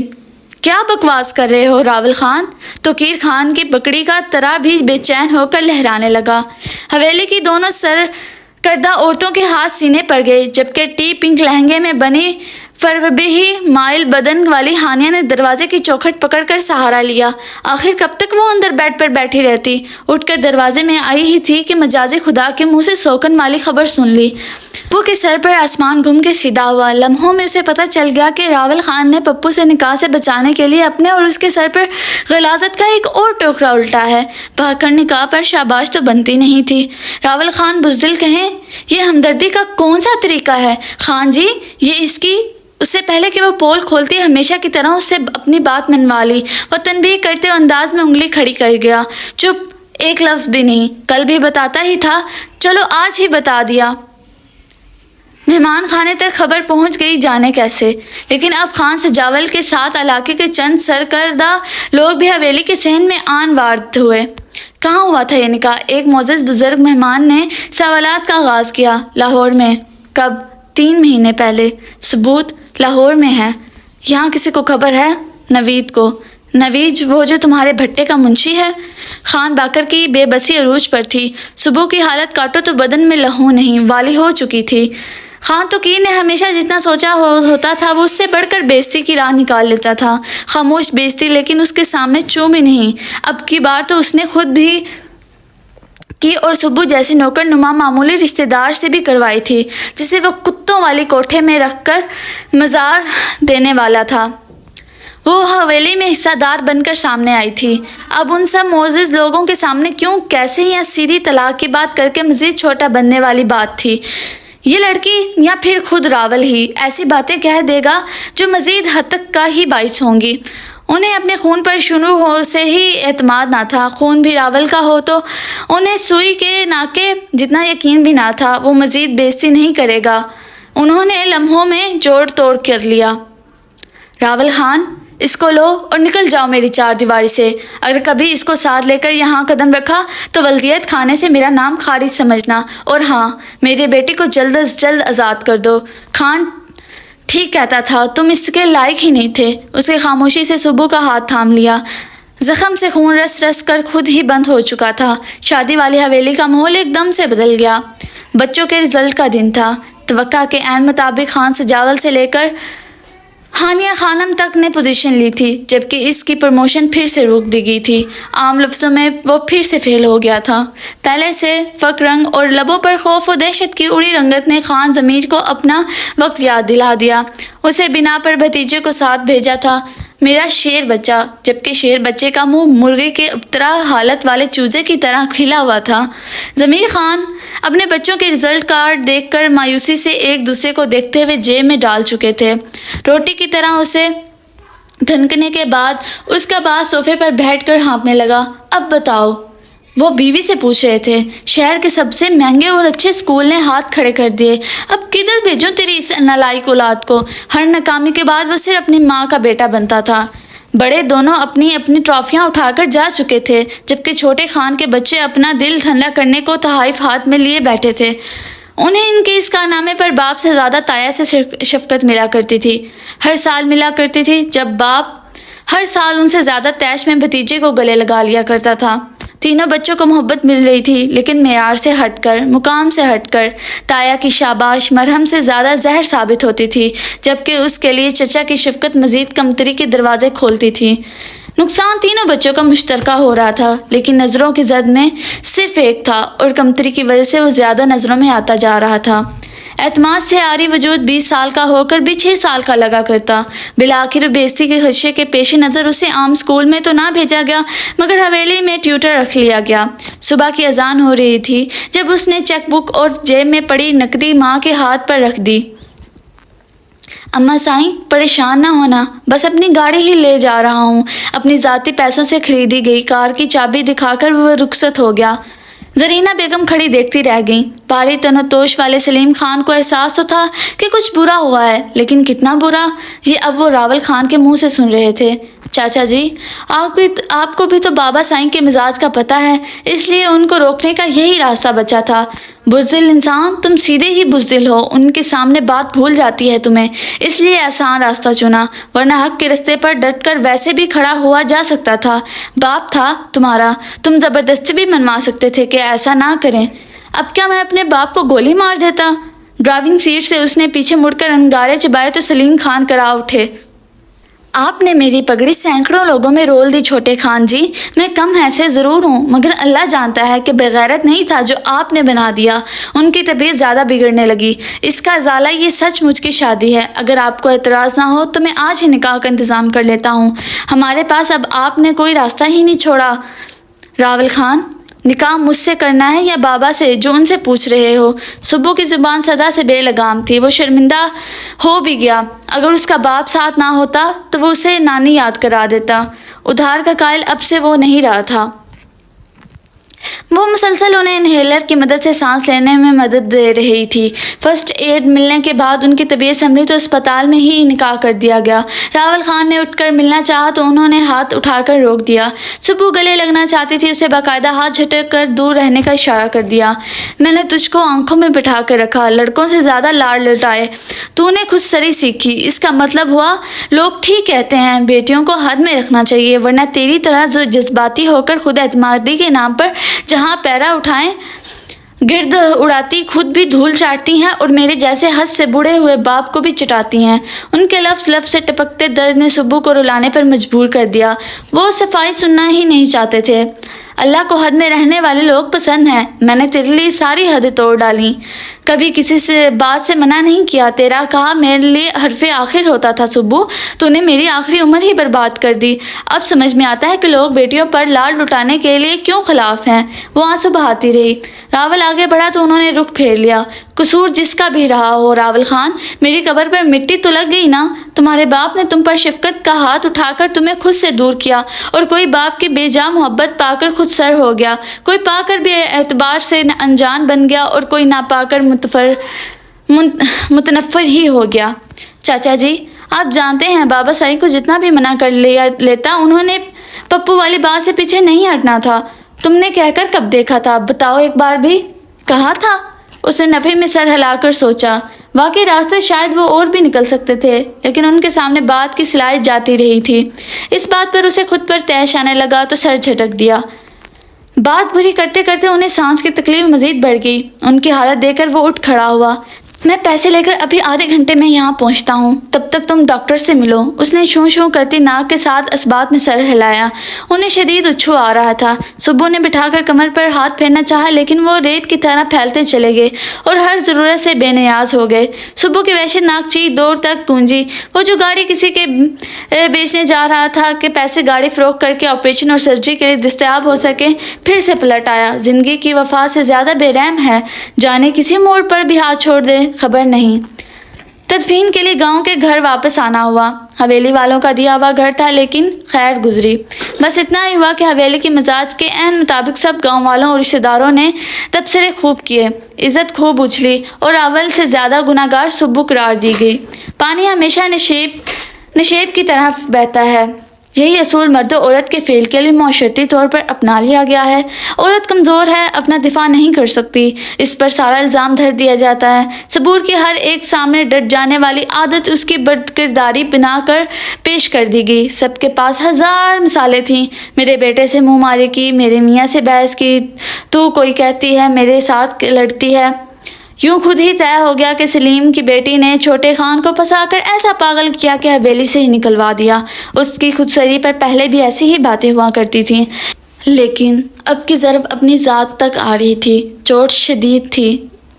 کیا بکواس کر رہے ہو راول خان؟ توقیر خان کی پکڑی کا ترا بھی بے چین ہو کر لہرانے لگا۔ حویلی کی دونوں سرکردہ عورتوں کے ہاتھ سینے پر گئے، جبکہ ٹی پنک لہنگے میں بنی فربہی مائل بدن والی ہانیہ نے دروازے کی چوکھٹ پکڑ کر سہارا لیا۔ آخر کب تک وہ اندر بیڈ پر بیٹھی رہتی؟ اٹھ کر دروازے میں آئی ہی تھی کہ مجازی خدا کے منہ سے سوکن والی خبر سن لی۔ پپو کے سر پر آسمان گھوم کے سیدھا ہوا۔ لمحوں میں اسے پتہ چل گیا کہ راول خان نے پپو سے نکاح سے بچانے کے لیے اپنے اور اس کے سر پر غلاظت کا ایک اور ٹوکرا الٹا ہے۔ بھاگ کر نکاح پر شاباش تو بنتی نہیں تھی۔ راول خان بزدل کہیں، یہ ہمدردی کا کون سا طریقہ ہے خان جی؟ یہ اس سے پہلے کہ وہ پول کھولتی ہمیشہ کی طرح اس سے اپنی بات منوا لی۔ وہ تنبیہ کرتے انداز میں انگلی کھڑی کر گیا۔ چپ، ایک لفظ بھی نہیں، کل بھی بتاتا ہی تھا، چلو آج ہی بتا دیا۔ مہمان خانے تک خبر پہنچ گئی، جانے کیسے، لیکن اب خان سجاول کے ساتھ علاقے کے چند سرکردہ لوگ بھی حویلی کے صحن میں آن وارد ہوئے۔ کہاں ہوا تھا یہ نکاح؟ ایک معزز بزرگ مہمان نے سوالات کا آغاز کیا۔ لاہور میں۔ کب؟ 3 مہینے پہلے۔ ثبوت؟ لاہور میں ہے۔ یہاں کسی کو خبر ہے؟ نوید کو۔ نوید وہ جو تمہارے بھٹے کا منشی ہے؟ خان باقر کی بے بسی عروج پر تھی۔ صبح کی حالت کاٹو تو بدن میں لہو نہیں، والی ہو چکی تھی۔ خان توقیر نے ہمیشہ جتنا سوچا ہوتا تھا وہ اس سے بڑھ کر بےعزتی کی راہ نکال لیتا تھا۔ خاموش بےعزتی، لیکن اس کے سامنے چوم ہی نہیں۔ اب کی بار تو اس نے خود بھی کی اور صبح جیسے نوکر نما معمولی رشتہ دار سے بھی کروائی تھی، جسے وہ کتوں والی کوٹھے میں رکھ کر مزار دینے والا تھا۔ وہ حویلی میں حصہ دار بن کر سامنے آئی تھی۔ اب ان سب معزز لوگوں کے سامنے کیوں، کیسے یا سیدھی طلاق کی بات کر کے مزید چھوٹا بننے والی بات تھی؟ یہ لڑکی یا پھر خود راول ہی ایسی باتیں کہہ دے گا جو مزید ہتک کا ہی باعث ہوں گی۔ انہیں اپنے خون پر شروع ہو سے ہی اعتماد نہ تھا۔ خون بھی راول کا ہو تو انہیں سوئی کے ناکے جتنا یقین بھی نہ تھا وہ مزید بےعزتی نہیں کرے گا۔ انہوں نے لمحوں میں جوڑ توڑ کر لیا۔ راول خان، اس کو لو اور نکل جاؤ میری 4 دیواری سے۔ اگر کبھی اس کو ساتھ لے کر یہاں قدم رکھا تو ولدیت خانے سے میرا نام خارج سمجھنا، اور ہاں، میرے بیٹے کو جلد از جلد آزاد کر دو۔ خان ٹھیک کہتا تھا، تم اس کے لائق ہی نہیں تھے۔ اس کی خاموشی سے صبح کا ہاتھ تھام لیا۔ زخم سے خون رس رس کر خود ہی بند ہو چکا تھا۔ شادی والی حویلی کا ماحول ایک دم سے بدل گیا۔ بچوں کے رزلٹ کا دن تھا۔ توقع کے عین مطابق خان سجاول سے لے کر ہانیہ خانم تک نے پوزیشن لی تھی، جبکہ اس کی پروموشن پھر سے روک دی گئی تھی۔ عام لفظوں میں وہ پھر سے فیل ہو گیا تھا۔ پہلے سے فک رنگ اور لبوں پر خوف و دہشت کی اڑی رنگت نے خان ضمیر کو اپنا وقت یاد دلا دیا۔ اسے بنا پر بھتیجے کو ساتھ بھیجا تھا، میرا شیر بچہ، جبکہ شیر بچے کا منہ مرغے کے ابترا حالت والے چوزے کی طرح کھلا ہوا تھا۔ ضمیر خان اپنے بچوں کے رزلٹ کارڈ دیکھ کر مایوسی سے ایک دوسرے کو دیکھتے ہوئے جیب میں ڈال چکے تھے۔ روٹی کی طرح اسے دھنکنے کے بعد اس کا باز صوفے پر بیٹھ کر ہانپنے لگا۔ اب بتاؤ، وہ بیوی سے پوچھ رہے تھے۔ شہر کے سب سے مہنگے اور اچھے اسکول نے ہاتھ کھڑے کر دیے۔ اب کدھر بھیجوں تیری اس نالائق اولاد کو؟ ہر ناکامی کے بعد وہ صرف اپنی ماں کا بیٹا بنتا تھا۔ بڑے دونوں اپنی اپنی ٹرافیاں اٹھا کر جا چکے تھے، جبکہ چھوٹے خان کے بچے اپنا دل ٹھنڈا کرنے کو تحائف ہاتھ میں لیے بیٹھے تھے۔ انہیں ان کے اس کارنامے پر باپ سے زیادہ تایا سے شفقت ملا کرتی تھی۔ ہر سال ملا کرتی تھی جب باپ ہر سال ان سے زیادہ تیش میں بھتیجے کو گلے لگا لیا کرتا تھا۔ تینوں بچوں کو محبت مل رہی تھی، لیکن معیار سے ہٹ کر، مقام سے ہٹ کر۔ تایا کی شاباش مرہم سے زیادہ زہر ثابت ہوتی تھی، جبکہ اس کے لیے چچا کی شفقت مزید کمتری کے دروازے کھولتی تھی۔ نقصان تینوں بچوں کا مشترکہ ہو رہا تھا، لیکن نظروں کی زد میں صرف ایک تھا، اور کمتری کی وجہ سے وہ زیادہ نظروں میں آتا جا رہا تھا۔ اعتماد سے عاری وجود 20 سال کا ہو کر بھی 6 سال کا لگا کرتا۔ بالآخر بےعزتی کے خدشے کے پیش نظر اسے عام اسکول میں تو نہ بھیجا گیا، مگر حویلی میں ٹیوٹر رکھ لیا گیا۔ صبح کی اذان ہو رہی تھی جب اس نے چیک بک اور جیب میں پڑی نقدی ماں کے ہاتھ پر رکھ دی۔ اماں سائیں، پریشان نہ ہونا، بس اپنی گاڑی ہی لے جا رہا ہوں۔ اپنی ذاتی پیسوں سے خریدی گئی کار کی چابی دکھا کر وہ رخصت ہو گیا۔ زرینہ بیگم کھڑی دیکھتی رہ گئیں۔ بھاری تن و توش والے سلیم خان کو احساس تو تھا کہ کچھ برا ہوا ہے، لیکن کتنا برا، یہ اب وہ راول خان کے منہ سے سن رہے تھے۔ چاچا جی، آپ کو بھی تو بابا سائیں کے مزاج کا پتہ ہے، اس لیے ان کو روکنے کا یہی راستہ بچا تھا۔ بزدل انسان، تم سیدھے ہی بزدل ہو، ان کے سامنے بات بھول جاتی ہے تمہیں، اس لیے آسان راستہ چنا، ورنہ حق کے راستے پر ڈٹ کر ویسے بھی کھڑا ہوا جا سکتا تھا۔ باپ تھا تمہارا، تم زبردستی بھی منوا سکتے تھے کہ ایسا نہ کریں۔ اب کیا میں اپنے باپ کو گولی مار دیتا؟ ڈرائیونگ سیٹ سے اس نے پیچھے مڑ کر انگارے چبائے تو سلیم خان کرا اٹھے۔ آپ نے میری پگڑی سینکڑوں لوگوں میں رول دی چھوٹے خان جی، میں کم حیثیت ضرور ہوں مگر اللہ جانتا ہے کہ بغیرت نہیں تھا جو آپ نے بنا دیا۔ ان کی طبیعت زیادہ بگڑنے لگی۔ اس کا ازالہ یہ سچ مجھ کی شادی ہے، اگر آپ کو اعتراض نہ ہو تو میں آج ہی نکاح کا انتظام کر لیتا ہوں۔ ہمارے پاس اب آپ نے کوئی راستہ ہی نہیں چھوڑا۔ راول خان، نکاح مجھ سے کرنا ہے یا بابا سے جو ان سے پوچھ رہے ہو؟ سبو کی زبان صدا سے بے لگام تھی، وہ شرمندہ ہو بھی گیا۔ اگر اس کا باپ ساتھ نہ ہوتا تو وہ اسے نانی یاد کرا دیتا۔ ادھار کا قائل اب سے وہ نہیں رہا تھا۔ وہ مسلسل انہیں انہیلر کی مدد سے سانس لینے میں مدد دے رہی تھی۔ فرسٹ ایڈ ملنے کے بعد ان کی طبیعت سنبھلی تو اسپتال میں ہی نکاح کر دیا گیا۔ راول خان نے اٹھ کر ملنا چاہا تو انہوں نے ہاتھ اٹھا کر روک دیا۔ سبو گلے لگنا چاہتی تھی، اسے باقاعدہ ہاتھ جھٹک کر دور رہنے کا اشارہ کر دیا۔ میں نے تجھ کو آنکھوں میں بٹھا کر رکھا، لڑکوں سے زیادہ لاڑ لٹائے، تو نے خود سری سیکھی۔ اس کا مطلب ہوا لوگ ٹھیک کہتے ہیں بیٹیوں کو حد میں رکھنا چاہیے، ورنہ تیری طرح جو جذباتی ہو کر خود اعتمادی کے نام پر جہاں پیرا اٹھائیں گرد اڑاتی، خود بھی دھول چاٹتی ہیں اور میرے جیسے حد سے بوڑھے ہوئے باپ کو بھی چٹاتی ہیں۔ ان کے لفظ لفظ سے ٹپکتے درد نے سبو کو رلانے پر مجبور کر دیا۔ وہ صفائی سننا ہی نہیں چاہتے تھے۔ اللہ کو حد میں رہنے والے لوگ پسند ہیں۔ میں نے تیرے لیے ساری حدیں توڑ ڈالی، کبھی کسی سے بات سے منع نہیں کیا۔ تیرا کہا میرے لیے حرف آخر ہوتا تھا سبو، تو نے میری آخری عمر ہی برباد کر دی۔ اب سمجھ میں آتا ہے کہ لوگ بیٹیوں پر لاڑ لٹانے کے لیے کیوں خلاف ہیں۔ وہ آنسو بہاتی رہی۔ راول آگے بڑھا تو انہوں نے رخ پھیر لیا۔ قصور جس کا بھی رہا ہو راول خان، میری قبر پر مٹی تو لگ گئی نا۔ تمہارے باپ نے تم پر شفقت کا ہاتھ اٹھا کر تمہیں خود سے دور کیا، اور کوئی باپ کی بے جا محبت پا کر خود سر ہو گیا، کوئی پا کر بھی اعتبار سے انجان بن گیا اور کوئی نہ پا کر متنفر ہی ہو گیا۔ چاچا جی، آپ جانتے ہیں بابا سائی کو جتنا بھی منع کر لیتا، انہوں نے پپو والی بات سے پیچھے نہیں ہٹنا تھا۔ تم نے کہہ کر کب دیکھا تھا؟ بتاؤ ایک بار بھی۔ کہا تھا؟ اس نے نفی میں سر ہلا کر سوچا۔ واقعی راستے شاید وہ اور بھی نکل سکتے تھے، لیکن ان کے سامنے بات کی صلاحیت جاتی رہی تھی۔ اس بات پر اسے خود پر طیش آنے لگا تو سر جھٹک دیا۔ بات بری کرتے کرتے انہیں سانس کی تکلیف مزید بڑھ گئی۔ ان کی حالت دیکھ کر وہ اٹھ کھڑا ہوا۔ میں پیسے لے کر ابھی آدھے گھنٹے میں یہاں پہنچتا ہوں، تب تک تم ڈاکٹر سے ملو۔ اس نے شوں شوں کرتی ناک کے ساتھ اسبات میں سر ہلایا۔ انہیں شدید اچھو آ رہا تھا۔ سبو نے بٹھا کر کمر پر ہاتھ پھیرنا چاہا، لیکن وہ ریت کی طرح پھیلتے چلے گئے اور ہر ضرورت سے بے نیاز ہو گئے۔ سبو کی وحشت ناک چیخ دور تک گونجی۔ وہ جو گاڑی کسی کے بیچنے جا رہا تھا کہ پیسے گاڑی فروخت کر کے آپریشن اور سرجری کے لیے دستیاب ہو سکے، پھر سے پلٹ آیا۔ زندگی کی وفا سے زیادہ بے رحم ہے، جانے کسی موڑ پر بھی ہاتھ چھوڑ دے، خبر نہیں۔ تدفین کے لیے گاؤں کے گھر واپس آنا ہوا۔ حویلی والوں کا دیا ہوا گھر تھا، لیکن خیر گزری۔ بس اتنا ہی ہوا کہ حویلی کے مزاج کے عین مطابق سب گاؤں والوں اور رشتہ داروں نے تبصرے خوب کیے، عزت خوب اچھلی، اور اول سے زیادہ گناہگار سبو قرار دی گئی۔ پانی ہمیشہ نشیب کی طرح بہتا ہے۔ یہی اصول مرد و عورت کے فعل کے لیے معاشرتی طور پر اپنا لیا گیا ہے۔ عورت کمزور ہے، اپنا دفاع نہیں کر سکتی، اس پر سارا الزام دھر دیا جاتا ہے۔ صبور کی ہر ایک سامنے ڈٹ جانے والی عادت اس کی بد کرداری بنا کر پیش کر دی گئی۔ سب کے پاس ہزار مثالیں تھیں۔ میرے بیٹے سے منہ ماری کی، میرے میاں سے بحث کی، تو کوئی کہتی ہے میرے ساتھ لڑتی ہے۔ یوں خود ہی طے ہو گیا کہ سلیم کی بیٹی نے چھوٹے خان کو پھنسا کر ایسا پاگل کیا کہ حویلی سے ہی نکلوا دیا۔ اس کی خودسری پر پہلے بھی ایسی ہی باتیں ہوا کرتی تھیں، لیکن اب کی ضرب اپنی ذات تک آ رہی تھی۔ چوٹ شدید تھی،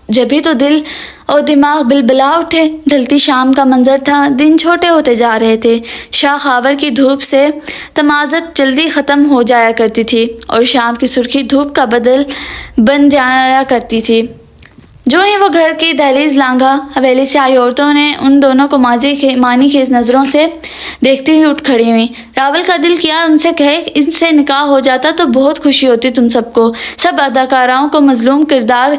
جبھی تو دل اور دماغ بلبلا اٹھے۔ ڈھلتی شام کا منظر تھا، دن چھوٹے ہوتے جا رہے تھے۔ شاہ خاور کی دھوپ سے تمازت جلدی ختم ہو جایا کرتی تھی اور شام کی سرخی دھوپ کا بدل بن جایا کرتی تھی۔ جو ہی وہ گھر کی دہلیز لانگا، حویلی سے آئی عورتوں نے ان دونوں کو مانی خیز نظروں سے دیکھتی ہوئی اٹھ کھڑی ہوئی۔ راول کا دل کیا ان سے کہے ان سے نکاح ہو جاتا تو بہت خوشی ہوتی تم سب کو۔ سب اداکاراؤں کو مظلوم کردار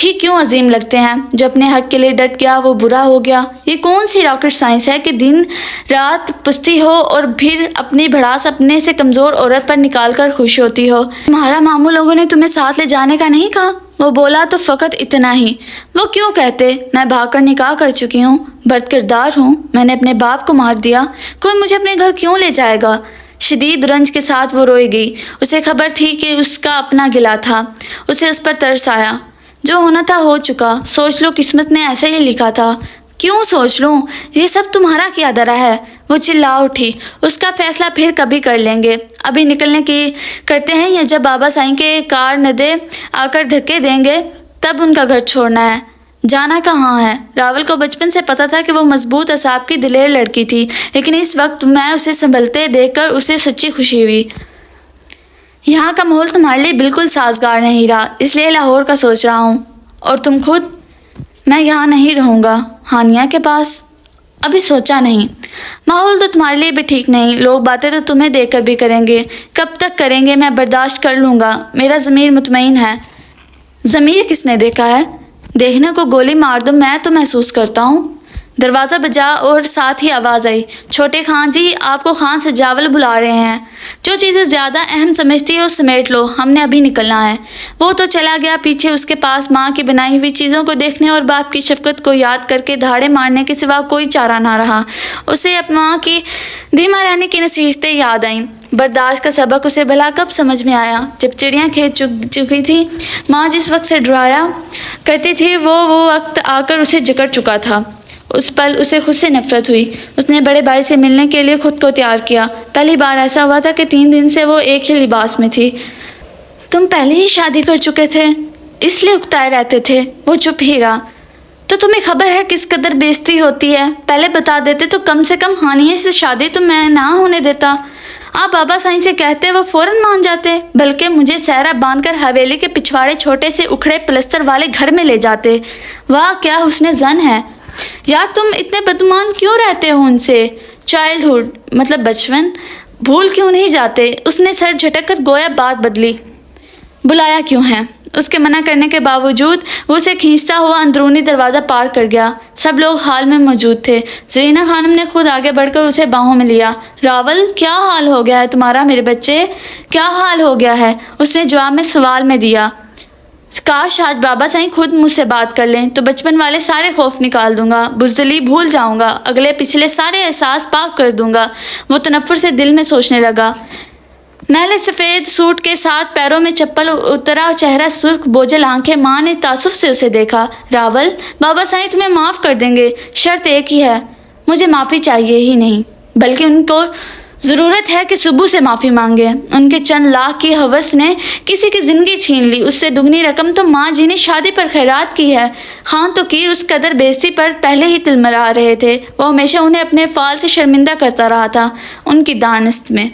ہی کیوں عظیم لگتے ہیں؟ جو اپنے حق کے لیے ڈٹ گیا وہ برا ہو گیا۔ یہ کون سی راکٹ سائنس ہے کہ دن رات پستی ہو اور پھر اپنی بھڑاس اپنے سے کمزور عورت پر نکال کر خوش ہوتی ہو؟ تمہارا ماموں لوگوں نے تمہیں ساتھ لے جانے کا نہیں کہا؟ وہ بولا تو فقط اتنا ہی۔ وہ کیوں کہتے؟ میں بھاگ کر نکاح کر چکی ہوں، بد کردار ہوں، میں نے اپنے باپ کو مار دیا، کوئی مجھے اپنے گھر کیوں لے جائے گا؟ شدید رنج کے ساتھ وہ روئی گئی۔ اسے خبر تھی کہ اس کا اپنا گلہ تھا، اسے اس پر ترس آیا۔ جو ہونا تھا ہو چکا، سوچ لو قسمت نے ایسے ہی لکھا تھا۔ کیوں سوچ لوں؟ یہ سب تمہارا کیا درا ہے؟ وہ چلا اٹھی۔ اس کا فیصلہ پھر کبھی کر لیں گے، ابھی نکلنے کی کرتے ہیں یا جب بابا سائیں کے کار ندے آ کر دھکے دیں گے تب ان کا گھر چھوڑنا ہے۔ جانا کہاں ہے؟ راول کو بچپن سے پتا تھا کہ وہ مضبوط اعصاب کی دلیر لڑکی تھی، لیکن اس وقت میں اسے سنبھلتے دیکھ کر اسے سچی خوشی ہوئی۔ یہاں کا ماحول تمہارے لیے بالکل سازگار نہیں رہا، اس لیے لاہور کا سوچ رہا ہوں۔ اور تم خود؟ میں یہاں نہیں رہوں گا، ہانیہ کے پاس۔ ابھی سوچا نہیں۔ ماحول تو تمہارے لیے بھی ٹھیک نہیں، لوگ باتیں تو تمہیں دیکھ کر بھی کریں گے۔ کب تک کریں گے؟ میں برداشت کر لوں گا، میرا ضمیر مطمئن ہے۔ ضمیر کس نے دیکھا ہے؟ دیکھنے کو گولی مار دو، میں تو محسوس کرتا ہوں۔ دروازہ بجا اور ساتھ ہی آواز آئی، چھوٹے خان جی، آپ کو خان سجاول بلا رہے ہیں۔ جو چیزیں زیادہ اہم سمجھتی ہو سمیٹ لو، ہم نے ابھی نکلنا ہے۔ وہ تو چلا گیا پیچھے، اس کے پاس ماں کی بنائی ہوئی چیزوں کو دیکھنے اور باپ کی شفقت کو یاد کر کے دھاڑے مارنے کے سوا کوئی چارہ نہ رہا۔ اسے اپنی ماں کی دھیما رہنے کی نصیحتیں یاد آئیں۔ برداشت کا سبق اسے بھلا کب سمجھ میں آیا؟ جب چڑیاں کھیت چکی تھی، ماں جس وقت سے ڈرایا کرتی تھی وہ وقت آ کر اسے جکڑ چکا تھا۔ اس پل اسے خود سے نفرت ہوئی۔ اس نے بڑے بھائی سے ملنے کے لیے خود کو تیار کیا۔ پہلی بار ایسا ہوا تھا کہ 3 دن سے وہ ایک ہی لباس میں تھی۔ تم پہلے ہی شادی کر چکے تھے، اس لیے اکتائے رہتے تھے۔ وہ چپ ہی رہا۔ تو تمہیں خبر ہے کس قدر بےعزتی ہوتی ہے؟ پہلے بتا دیتے تو کم سے کم ہانیہ سے شادی تو میں نہ ہونے دیتا۔ آپ بابا سائیں سے کہتے وہ فوراً مان جاتے، بلکہ مجھے سہرا باندھ کر حویلی کے پچھواڑے چھوٹے سے اکھڑے پلستر والے گھر میں لے جاتے۔ واہ کیا حسن زن ہے! یار تم اتنے بدگمان کیوں رہتے ہو ان سے؟ چائلڈہڈ مطلب بچپن بھول کیوں نہیں جاتے؟ اس نے سر جھٹک کر گویا بات بدلی۔ بلایا کیوں ہے؟ اس کے منع کرنے کے باوجود وہ اسے کھینچتا ہوا اندرونی دروازہ پار کر گیا۔ سب لوگ حال میں موجود تھے۔ زرینہ خانم نے خود آگے بڑھ کر اسے باہوں میں لیا۔ راول کیا حال ہو گیا ہے تمہارا میرے بچے؟ کیا حال ہو گیا ہے؟ اس نے جواب میں سوال میں دیا۔ کاش آج بابا سائیں خود مجھ سے بات کر لیں تو بچپن والے سارے خوف نکال دوں گا، بزدلی بھول جاؤں گا، اگلے پچھلے سارے احساس پاک کر دوں گا۔ وہ تنفر سے دل میں سوچنے لگا۔ میلے سفید سوٹ کے ساتھ پیروں میں چپل اترا چہرہ، سرخ بوجھل آنکھیں۔ ماں نے تعصب سے اسے دیکھا۔ راول بابا سائیں تمہیں معاف کر دیں گے، شرط ایک ہی ہے۔ مجھے معافی چاہیے ہی نہیں، بلکہ ان کو ضرورت ہے کہ صبح سے معافی مانگے۔ ان کے چند لاکھ کی ہوس نے کسی کی زندگی چھین لی، اس سے دگنی رقم تو ماں جی نے شادی پر خیرات کی ہے۔ خان تو کیر اس قدر بےزتی پر پہلے ہی تلملا رہے تھے۔ وہ ہمیشہ انہیں اپنے فعل سے شرمندہ کرتا رہا تھا، ان کی دانست میں۔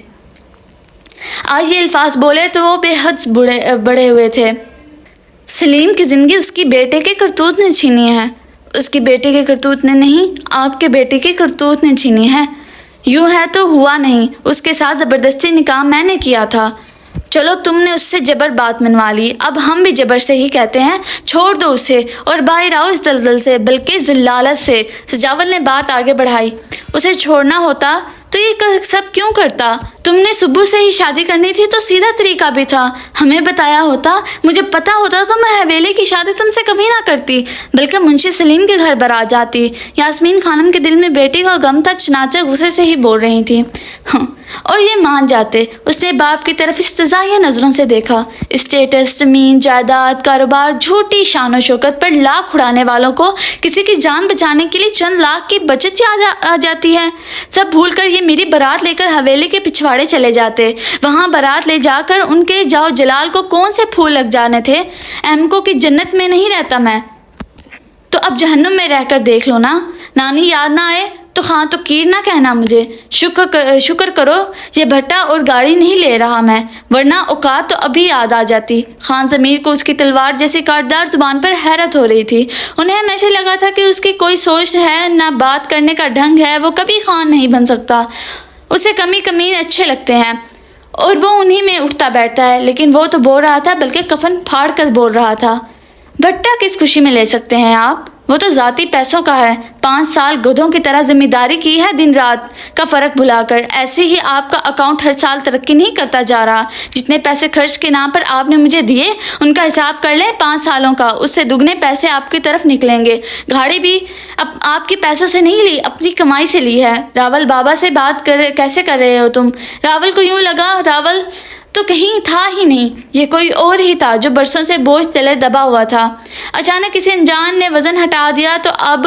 آج یہ الفاظ بولے تو وہ بے حد بڑے ہوئے تھے۔ سلیم کی زندگی اس کی بیٹے کے کرتوت نے چھینی ہے۔ اس کی بیٹے کے کرتوت نے نہیں، آپ کے بیٹے کے کرتوت نے چھینی ہے۔ یوں ہے تو ہوا نہیں، اس کے ساتھ زبردستی نکاح میں نے کیا تھا۔ چلو تم نے اس سے جبر بات منوا لی، اب ہم بھی جبر سے ہی کہتے ہیں، چھوڑ دو اسے اور باہر آؤ اس دلدل سے، بلکہ ذلالت سے۔ سجاول نے بات آگے بڑھائی۔ اسے چھوڑنا ہوتا تو یہ سب کیوں کرتا؟ تم نے صبح سے ہی شادی کرنی تھی تو سیدھا طریقہ بھی تھا، ہمیں بتایا ہوتا۔ مجھے پتا ہوتا تو میں حویلی کی شادی تم سے کبھی نہ کرتی، بلکہ منشی سلیم کے گھر برات جاتی۔ یاسمین خانم کے دل میں بیٹی کا غم تھا، چنانچہ غصے سے ہی بول رہی تھی۔ اور یہ مان جاتے۔ اس نے باپ کی طرف استضاحیہ نظروں سے دیکھا۔ اسٹیٹس، زمین، جائیداد، کاروبار، جھوٹی شان و شوکت پر لاکھ اڑانے والوں کو کسی کی جان بچانے کے لیے چند لاکھ کی بچت آ جاتی ہے۔ سب بھول کر یہ میری بارات لے کر حویلی کے پچھواڑے چلے جاتے۔ وہاں بارات لے جا کر ان کے جاؤ جلال کو کون سے پھول لگ جانے تھے۔ احمقوں کی جنت میں نہیں رہتا میں، تو اب جہنم میں رہ کر دیکھ لو نا۔ نانی یاد نہ آئے تو خان تو کیر نہ کہنا مجھے۔ شکر کرو یہ بھٹا اور گاڑی نہیں لے رہا میں، ورنہ اوقات تو ابھی یاد آ جاتی۔ خان ضمیر کو اس کی تلوار جیسی کاٹدار زبان پر حیرت ہو رہی تھی۔ انہیں ہمیشہ لگا تھا کہ اس کی کوئی سوچ ہے نہ بات کرنے کا ڈھنگ ہے، وہ کبھی خان نہیں بن سکتا۔ اسے کمی اچھے لگتے ہیں اور وہ انہی میں اٹھتا بیٹھتا ہے، لیکن وہ تو بول رہا تھا، بلکہ کفن پھاڑ کر بول رہا تھا۔ بھٹا کس خوشی میں لے سکتے ہیں آپ؟ وہ تو ذاتی پیسوں کا ہے۔ 5 سال گدھوں کی طرح ذمہ داری کی ہے، دن رات کا فرق بھلا کر۔ ایسے ہی آپ کا اکاؤنٹ ہر سال ترقی نہیں کرتا جا رہا۔ جتنے پیسے خرچ کے نام پر آپ نے مجھے دیے، ان کا حساب کر لیں 5 سالوں کا، اس سے دگنے پیسے آپ کی طرف نکلیں گے۔ گاڑی بھی آپ کے پیسوں سے نہیں لی، اپنی کمائی سے لی ہے۔ راول بابا سے بات کیسے کر رہے ہو تم؟ راول کو یوں لگا راول تو کہیں تھا ہی نہیں، یہ کوئی اور ہی تھا جو برسوں سے بوجھ تلے دبا ہوا تھا۔ اچانک کسی انجان نے وزن ہٹا دیا تو اب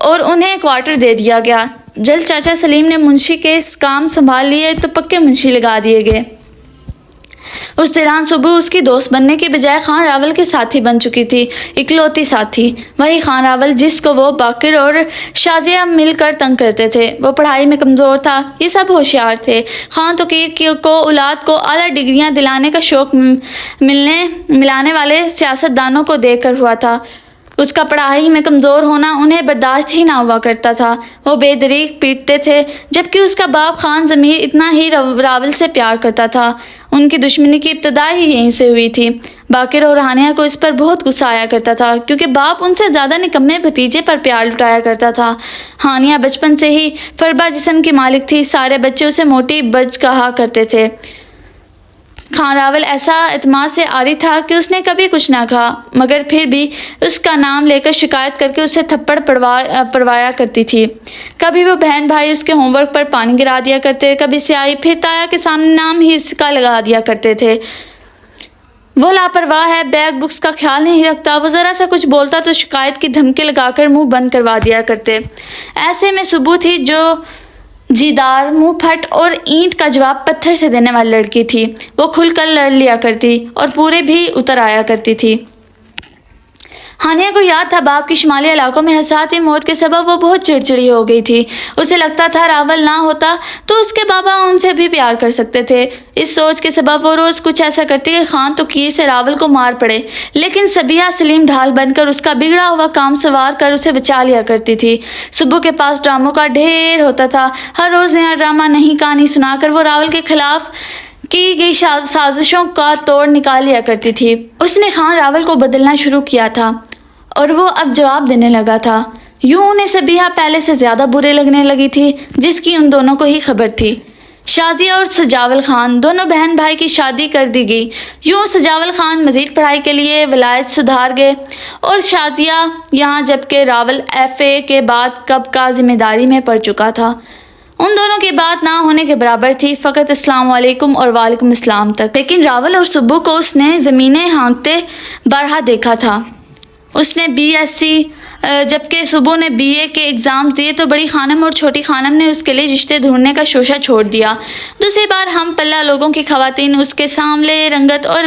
اور انہیں کوارٹر دے دیا گیا۔ جلد چاچا سلیم نے منشی کے اس کام سنبھال لیے تو پکے منشی لگا دیے گئے۔ اس دوران سبو اس کی دوست بننے کی بجائے خان راول کے ساتھی بن چکی تھی، اکلوتی ساتھی، وہی خان راول جس کو وہ باقر اور شازیہ مل کر تنگ کرتے تھے۔ وہ پڑھائی میں کمزور تھا، یہ سب ہوشیار تھے۔ خان توقیر کو اولاد کو اعلیٰ ڈگریاں دلانے کا شوق ملانے والے سیاستدانوں کو دیکھ کر ہوا تھا۔ اس کا پڑھائی میں کمزور ہونا انہیں برداشت ہی نہ ہوا کرتا تھا۔ وہ بے دریغ پیٹتے تھے، جبکہ اس کا باپ خان ضمیر اتنا ہی راول سے پیار کرتا تھا۔ ان کی دشمنی کی ابتدا ہی یہیں سے ہوئی تھی۔ باقر اور ہانیہ کو اس پر بہت غصہ آیا کرتا تھا، کیونکہ باپ ان سے زیادہ نکمے بھتیجے پر پیار لٹایا کرتا تھا۔ ہانیہ بچپن سے ہی فربا جسم کی مالک تھی، سارے بچے اسے موٹی بج کہا کرتے تھے۔ خان راول ایسا اعتماد سے عاری تھا کہ اس نے کبھی کچھ نہ کہا، مگر پھر بھی اس کا نام لے کر شکایت کر کے اسے تھپڑ پڑوایا کرتی تھی۔ کبھی وہ بہن بھائی اس کے ہوم ورک پر پانی گرا دیا کرتے، کبھی سیاہی، پھر تایا کے سامنے نام ہی اس کا لگا دیا کرتے تھے۔ وہ لاپرواہ ہے، بیگ بکس کا خیال نہیں رکھتا۔ وہ ذرا سا کچھ بولتا تو شکایت کی دھمکی لگا کر منہ بند کروا دیا کرتے۔ ایسے میں سبو تھی جو جیدار، منہ پھٹ اور اینٹ کا جواب پتھر سے دینے والی لڑکی تھی۔ وہ کھل کر لڑ لیا کرتی اور پورے بھی اتر آیا کرتی تھی۔ ہانیہ کو یاد تھا باپ کی شمالی علاقوں میں حساسی موت کے سبب وہ بہت چڑچڑی ہو گئی تھی۔ اسے لگتا تھا راول نہ ہوتا تو اس کے بابا ان سے بھی پیار کر سکتے تھے۔ اس سوچ کے سبب وہ روز کچھ ایسا کرتی کہ خان توقیر سے راول کو مار پڑے، لیکن سبیہ سلیم ڈھال بن کر اس کا بگڑا ہوا کام سنوار کر اسے بچا لیا کرتی تھی۔ سبو کے پاس ڈراموں کا ڈھیر ہوتا تھا۔ ہر روز نیا ڈرامہ، نئی کہانی سنا کر وہ راول کے خلاف کی گئی سازشوں کا توڑ نکال لیا کرتی تھی۔ اس نے خان راول کو بدلنا شروع کیا تھا اور وہ اب جواب دینے لگا تھا۔ یوں انہیں سبیہ پہلے سے زیادہ برے لگنے لگی تھی، جس کی ان دونوں کو ہی خبر تھی۔ شازیہ اور سجاول خان دونوں بہن بھائی کی شادی کر دی گئی۔ یوں سجاول خان مزید پڑھائی کے لیے ولایت سدھار گئے اور شازیہ یہاں، جبکہ راول FA کے بعد کب کا ذمہ داری میں پڑ چکا تھا۔ ان دونوں کی بات نہ ہونے کے برابر تھی، فقط السلام علیکم اور وعلیکم السلام تک۔ لیکن راول اور سبو کو اس نے زمینیں ہانکتے بارہا دیکھا تھا۔ اس نے BSc جبکہ سبو نے BA کے ایگزام دیے تو بڑی خانم اور چھوٹی خانم نے اس کے لیے رشتے ڈھونڈنے کا شوشہ چھوڑ دیا۔ دوسری بار ہم پلہ لوگوں کی خواتین اس کے سامنے رنگت اور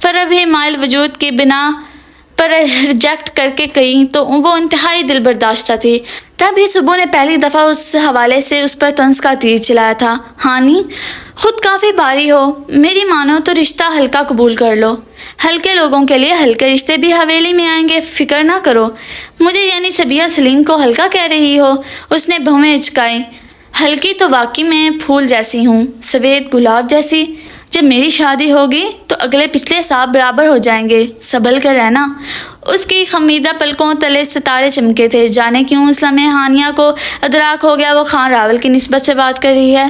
فرب مائل وجود کی بنا پر ریجیکٹ کر کے گئی تو وہ انتہائی دل برداشتہ تھی۔ تب ہی سبو نے پہلی دفعہ اس حوالے سے اس پر طنز کا تیر چلایا تھا، ہانی خود کافی بھاری ہو، میری مانو تو رشتہ ہلکا قبول کر لو۔ ہلکے لوگوں کے لیے ہلکے رشتے بھی حویلی میں آئیں گے، فکر نہ کرو۔ مجھے یعنی سبیہ سلیم کو ہلکا کہہ رہی ہو؟ اس نے بھویں اچکائی۔ ہلکی تو واقعی میں پھول جیسی ہوں، سفید گلاب جیسی۔ جب میری شادی ہوگی تو اگلے پچھلے حساب برابر ہو جائیں گے، سنبھل کر رہنا۔ اس کی خمیدہ پلکوں تلے ستارے چمکے تھے۔ جانے کیوں اس لمحے ہانیہ کو ادراک ہو گیا وہ خان راول کی نسبت سے بات کر رہی ہے۔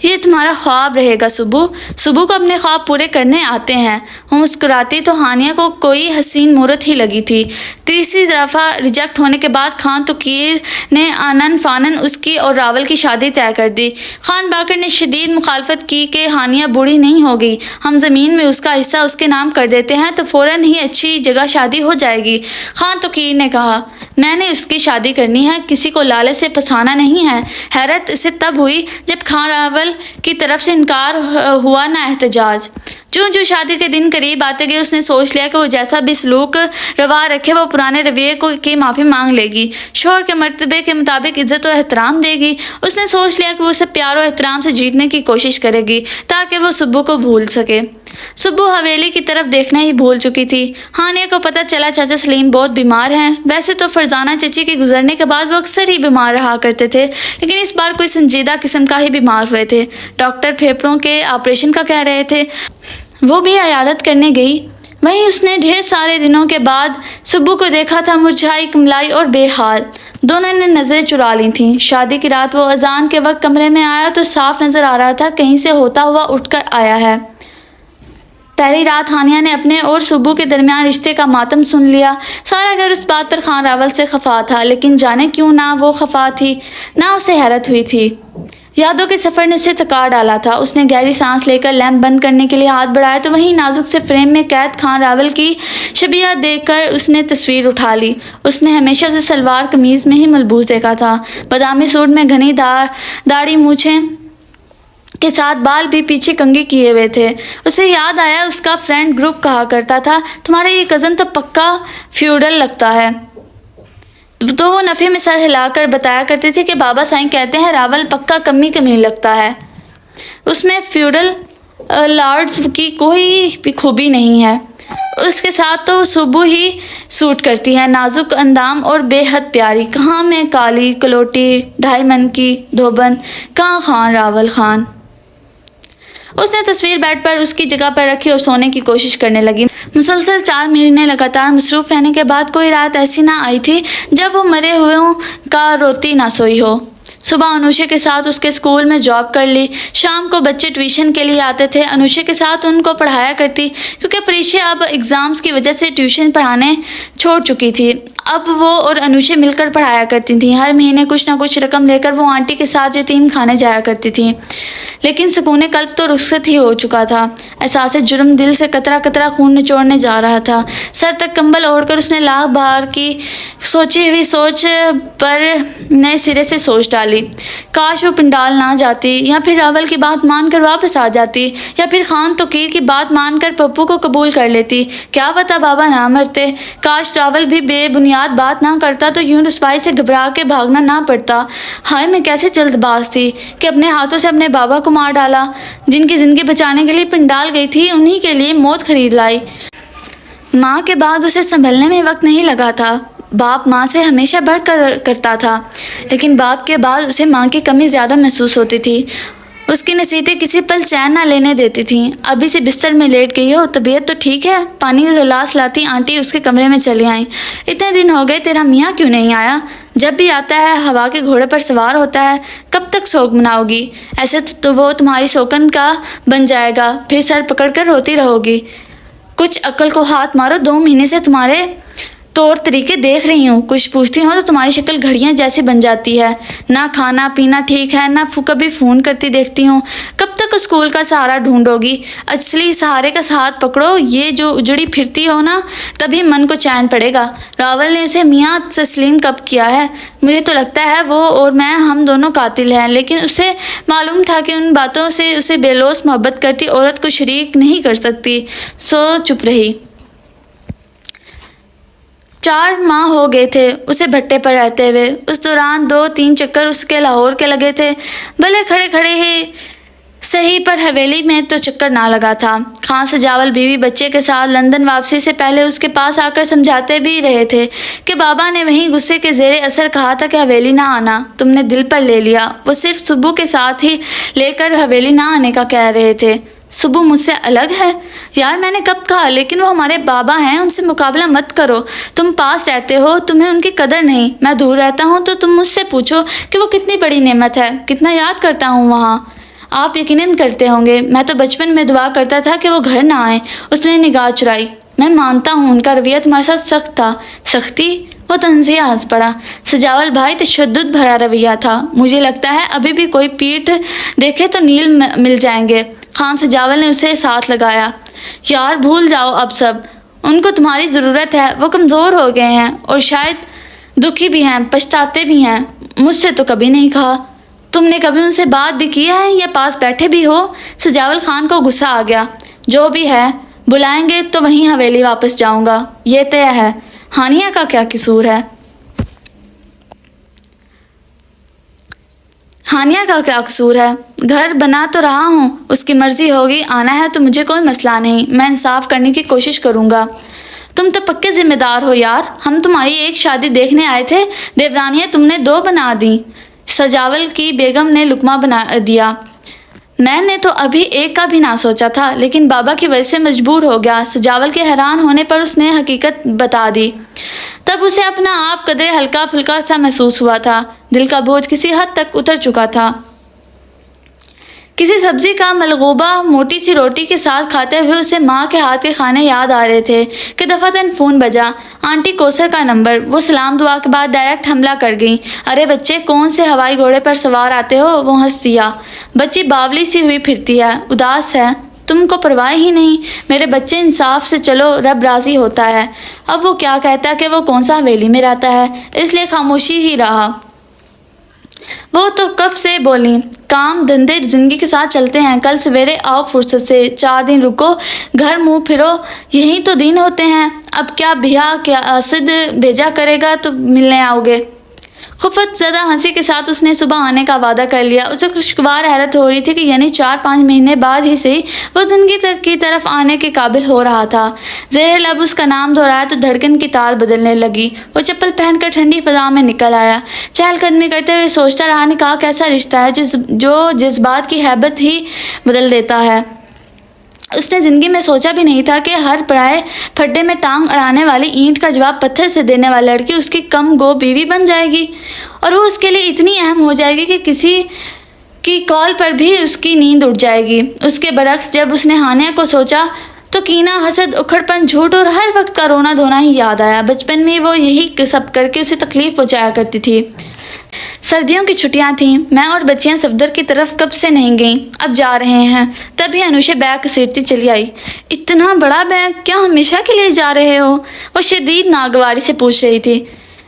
یہ تمہارا خواب رہے گا سبو۔ سبو کو اپنے خواب پورے کرنے آتے ہیں۔ وہ مسکراتی تو ہانیہ کو کوئی حسین مورت ہی لگی تھی۔ تیسری دفعہ ریجیکٹ ہونے کے بعد خان توقیر نے آنن فانن اس کی اور راول کی شادی طے کر دی۔ خان باقر نے شدید مخالفت کی کہ ہانیہ بوڑھی نہیں ہوگی، ہم زمین میں اس کا حصہ اس کے نام کر دیتے ہیں تو فوراً ہی اچھی جگہ شادی ہو جائے گی۔ خان توقیر نے کہا، میں نے اس کی شادی کرنی ہے، کسی کو لالچ سے پھنسانا نہیں ہے۔ حیرت اسے تب ہوئی جب خان راول کی طرف سے انکار ہوا نہ احتجاج۔ جو شادی کے دن قریب آتے گئے اس نے سوچ لیا کہ وہ جیسا بھی سلوک روا رکھے وہ پرانے رویے کی معافی مانگ لے گی، شوہر کے مرتبے کے مطابق عزت و احترام دے گی۔ اس نے سوچ لیا کہ وہ اسے پیار و احترام سے جیتنے کی کوشش کرے گی تاکہ وہ سبو کو بھول سکے۔ سبو حویلی کی طرف دیکھنا ہی بھول چکی تھی۔ ہانیہ کو پتہ چلا چاچا سلیم بہت بیمار ہیں۔ ویسے تو فرزانہ چچی کے گزرنے کے بعد وہ اکثر ہی بیمار رہا کرتے تھے، لیکن اس بار کوئی سنجیدہ قسم کا ہی بیمار ہوئے تھے۔ ڈاکٹر پھیپھڑوں کے آپریشن کا کہہ رہے تھے۔ وہ بھی عیادت کرنے گئی۔ وہیں اس نے ڈھیر سارے دنوں کے بعد سبو کو دیکھا تھا، مرجھائی، کملائی اور بے حال۔ دونوں نے نظریں چرا لی تھیں۔ شادی کی رات وہ اذان کے وقت کمرے میں آیا تو صاف نظر آ رہا تھا کہیں سے ہوتا ہوا اٹھ کر آیا ہے۔ پہلی رات ہانیہ نے اپنے اور سبو کے درمیان رشتے کا ماتم سن لیا۔ سارا گھر اس بات پر خان راول سے خفا تھا، لیکن جانے کیوں نہ وہ خفا تھی، نہ اسے حیرت ہوئی تھی۔ یادوں کے سفر نے اسے تھکا ڈالا تھا۔ اس نے گہری سانس لے کر لیمپ بند کرنے کے لیے ہاتھ بڑھایا تو وہیں نازک سے فریم میں قید خان راول کی شبیہ دیکھ کر اس نے تصویر اٹھا لی۔ اس نے ہمیشہ اسے سلوار قمیض میں ہی ملبوس دیکھا تھا، بادامی سوٹ میں گھنی داڑھی مونچھیں کے ساتھ بال بھی پیچھے کنگھی کیے ہوئے تھے۔ اسے یاد آیا اس کا فرینڈ گروپ کہا کرتا تھا تمہارا یہ کزن تو پکا فیوڈل لگتا ہے، تو وہ نفی میں سر ہلا کر بتایا کرتی تھی کہ بابا سائیں کہتے ہیں راول پکا کمی لگتا ہے، اس میں فیوڈل لارڈز کی کوئی بھی خوبی نہیں ہے۔ اس کے ساتھ تو صبح ہی سوٹ کرتی ہے، نازک اندام اور بے حد پیاری۔ کہاں میں کالی کلوٹی 2.5 من کی دھوبن، کہاں خان راول خان۔ اس نے تصویر بیڈ پر اس کی جگہ پر رکھی اور سونے کی کوشش کرنے لگی۔ مسلسل 4 مہینے لگاتار مصروف رہنے کے بعد کوئی رات ایسی نہ آئی تھی جب وہ مرے ہوئوں کا روتی نہ سوئی ہو۔ صبح انوشے کے ساتھ اس کے اسکول میں جاب کر لی، شام کو بچے ٹیوشن کے لیے آتے تھے، انوشے کے ساتھ ان کو پڑھایا کرتی کیونکہ پریشا اب ایگزامز کی وجہ سے ٹیوشن پڑھانے چھوڑ چکی تھی۔ اب وہ اور انوشے مل کر پڑھایا کرتی تھیں۔ ہر مہینے کچھ نہ کچھ رقم لے کر وہ آنٹی کے ساتھ یتیم خانے جایا کرتی تھیں، لیکن سکون قلب تو رخصت ہی ہو چکا تھا۔ احساس جرم دل سے قطرہ قطرہ خون نچوڑنے جا رہا تھا۔ سر تک کمبل اوڑھ کر اس نے لاکھ بار کی سوچی ہوئی سوچ پر نئے سرے سے سوچ ڈالی۔ کاش وہ پنڈال نہ جاتی، یا پھر راول کی بات مان کر واپس آ جاتی، یا پھر خان توقیر کی بات مان کر پپو کو قبول کر لیتی۔ کیا پتا بابا نہ مرتے، کاش راول بھی بے بنیاد بات نہ کرتا تو یوں رسوائی سے گھبرا کے بھاگنا نہ پڑتا۔ ہائے میں کیسے جلد باز تھی کہ اپنے ہاتھوں سے اپنے بابا کو مار ڈالا، جن کی زندگی بچانے کے لیے پنڈال گئی تھی، انہی کے لیے موت خرید لائی۔ ماں کے بعد اسے سنبھلنے میں وقت نہیں لگا تھا۔ باپ ماں سے ہمیشہ بڑھ کر کرتا تھا، لیکن باپ کے بعد اسے ماں کی کمی زیادہ محسوس ہوتی تھی۔ اس کی نصیحتیں کسی پل چین نہ لینے دیتی تھیں۔ ابھی سے بستر میں لیٹ گئی ہو، طبیعت تو ٹھیک ہے؟ پانی کا گلاس لاتی آنٹی اس کے کمرے میں چلی آئیں۔ اتنے دن ہو گئے تیرا میاں کیوں نہیں آیا؟ جب بھی آتا ہے ہوا کے گھوڑے پر سوار ہوتا ہے، کب تک سوگ مناؤ گی؟ ایسے تو وہ تمہاری سوکن کا بن جائے گا، پھر سر پکڑ کر روتی رہو گی۔ کچھ عقل کو ہاتھ مارو، 2 مہینے سے تمہارے طور طریقے دیکھ رہی ہوں، کچھ پوچھتی ہوں تو تمہاری شکل گھڑیاں جیسی بن جاتی ہے، نہ کھانا پینا ٹھیک ہے، نہ کبھی فون کرتی دیکھتی ہوں۔ کب تک اسکول کا سہارا ڈھونڈو گی؟ اصلی سہارے کا ہاتھ پکڑو، یہ جو اجڑی پھرتی ہو نا، تبھی من کو چین پڑے گا۔ راول نے اسے میاں تسلیم کب کیا ہے؟ مجھے تو لگتا ہے وہ اور میں ہم دونوں قاتل ہیں، لیکن اسے معلوم تھا کہ ان باتوں سے اسے بے لوث محبت کرتی عورت کو شریک نہیں کر سکتی، سو چپ رہی۔ 4 ماہ ہو گئے تھے اسے بھٹے پر رہتے ہوئے۔ اس دوران 2-3 چکر اس کے لاہور کے لگے تھے، بھلے کھڑے کھڑے ہی صحیح، پر حویلی میں تو چکر نہ لگا تھا۔ خان سجاول بیوی بچے کے ساتھ لندن واپسی سے پہلے اس کے پاس آ کر سمجھاتے بھی رہے تھے کہ بابا نے وہیں غصے کے زیر اثر کہا تھا کہ حویلی نہ آنا، تم نے دل پر لے لیا۔ وہ صرف صبح کے ساتھ ہی لے کر حویلی نہ آنے کا کہہ رہے تھے۔ صبح مجھ سے الگ ہے؟ یار میں نے کب کہا، لیکن وہ ہمارے بابا ہیں، ان سے مقابلہ مت کرو۔ تم پاس رہتے ہو، تمہیں ان کی قدر نہیں۔ میں دور رہتا ہوں تو تم مجھ سے پوچھو کہ وہ کتنی بڑی نعمت ہے، کتنا یاد کرتا ہوں وہاں۔ آپ یقیناً کرتے ہوں گے، میں تو بچپن میں دعا کرتا تھا کہ وہ گھر نہ آئیں۔ اس نے نگاہ چرائی۔ میں مانتا ہوں ان کا رویہ تمہارے ساتھ سخت تھا۔ سختی؟ وہ طنزیہ ہنس پڑا۔ سجاول بھائی تشدد بھرا رویہ تھا، مجھے لگتا ہے ابھی بھی کوئی پیٹھ دیکھے تو نیل مل جائیں گے۔ خان سجاول نے اسے ساتھ لگایا۔ یار بھول جاؤ اب سب، ان کو تمہاری ضرورت ہے، وہ کمزور ہو گئے ہیں اور شاید دکھی بھی ہیں، پچھتاتے بھی ہیں۔ مجھ سے تو کبھی نہیں کہا۔ تم نے کبھی ان سے بات بھی کی ہے یا پاس بیٹھے بھی ہو؟ سجاول خان کو غصہ آ گیا۔ جو بھی ہے، بلائیں گے تو وہیں حویلی واپس جاؤں گا، یہ طے ہے۔ ہانیہ کا کیا قصور ہے؟ ہانیہ کا کیا قصور ہے؟ گھر بنا تو رہا ہوں، اس کی مرضی ہوگی، آنا ہے تو مجھے کوئی مسئلہ نہیں، میں انصاف کرنے کی کوشش کروں گا۔ تم تو پکے ذمہ دار ہو یار، ہم تمہاری ایک شادی دیکھنے آئے تھے، دیورانیاں تم نے 2 بنا دیں۔ سجاول کی بیگم نے لقمہ بنا دیا۔ میں نے تو ابھی ایک کا بھی نہ سوچا تھا، لیکن بابا کی وجہ سے مجبور ہو گیا۔ سجاول کے حیران ہونے پر اس نے حقیقت بتا دی۔ تب اسے اپنا آپ قدرے ہلکا پھلکا سا محسوس ہوا تھا، دل کا بوجھ کسی حد تک اتر چکا تھا۔ کسی سبزی کا ملغوبہ موٹی سی روٹی کے ساتھ کھاتے ہوئے اسے ماں کے ہاتھ کے کھانے یاد آ رہے تھے کہ دفعتاً فون بجا۔ آنٹی کوثر کا نمبر۔ وہ سلام دعا کے بعد ڈائریکٹ حملہ کر گئیں۔ ارے بچے، کون سے ہوائی گھوڑے پر سوار آتے ہو؟ وہ ہنس دیا۔ بچی باولی سی ہوئی پھرتی ہے، اداس ہے، تم کو پرواہ ہی نہیں۔ میرے بچے، انصاف سے چلو، رب راضی ہوتا ہے۔ اب وہ کیا کہتا کہ وہ کون سا حویلی میں رہتا ہے، اس لیے خاموشی ہی رہا۔ وہ تو کف سے بولی، کام دھندے زندگی کے ساتھ چلتے ہیں، کل سویرے آؤ فرصت سے، 4 دن رکو، گھر منہ پھرو، یہی تو دن ہوتے ہیں۔ اب کیا بھیا قاصد بھیجا کرے گا تو ملنے آؤ گے؟ خفت زدہ ہنسی کے ساتھ اس نے صبح آنے کا وعدہ کر لیا۔ اسے خوشگوار حیرت ہو رہی تھی کہ یعنی 4-5 مہینے بعد ہی سے وہ زندگی کی طرف آنے کے قابل ہو رہا تھا۔ زہر لب اس کا نام دہرایا تو دھڑکن کی تال بدلنے لگی۔ وہ چپل پہن کر ٹھنڈی فضا میں نکل آیا۔ چہل قدمی کرتے ہوئے سوچتا رہا، نکاح کیسا رشتہ ہے جو جذبات کی ہیبت ہی بدل دیتا ہے۔ اس نے زندگی میں سوچا بھی نہیں تھا کہ ہر پرائے پھڈے میں ٹانگ اڑانے والی اینٹ کا جواب پتھر سے دینے والی لڑکی اس کی کم گو بیوی بن جائے گی، اور وہ اس کے لیے اتنی اہم ہو جائے گی کہ کسی کی کال پر بھی اس کی نیند اٹھ جائے گی۔ اس کے برعکس جب اس نے ہانیہ کو سوچا تو کینہ، حسد، اکھڑپن، جھوٹ اور ہر وقت کا رونا دھونا ہی یاد آیا۔ بچپن میں وہ یہی سب کر کے اسے تکلیف پہنچایا کرتی تھی۔ سردیوں کی چھٹیاں تھیں، میں اور بچیاں صفدر کی طرف کب سے نہیں گئیں، اب جا رہے ہیں۔ تبھی انوشے بیگ گھسیٹتی چلی آئی۔ اتنا بڑا بیگ، کیا ہمیشہ کے لیے جا رہے ہو؟ وہ شدید ناگواری سے پوچھ رہی تھی۔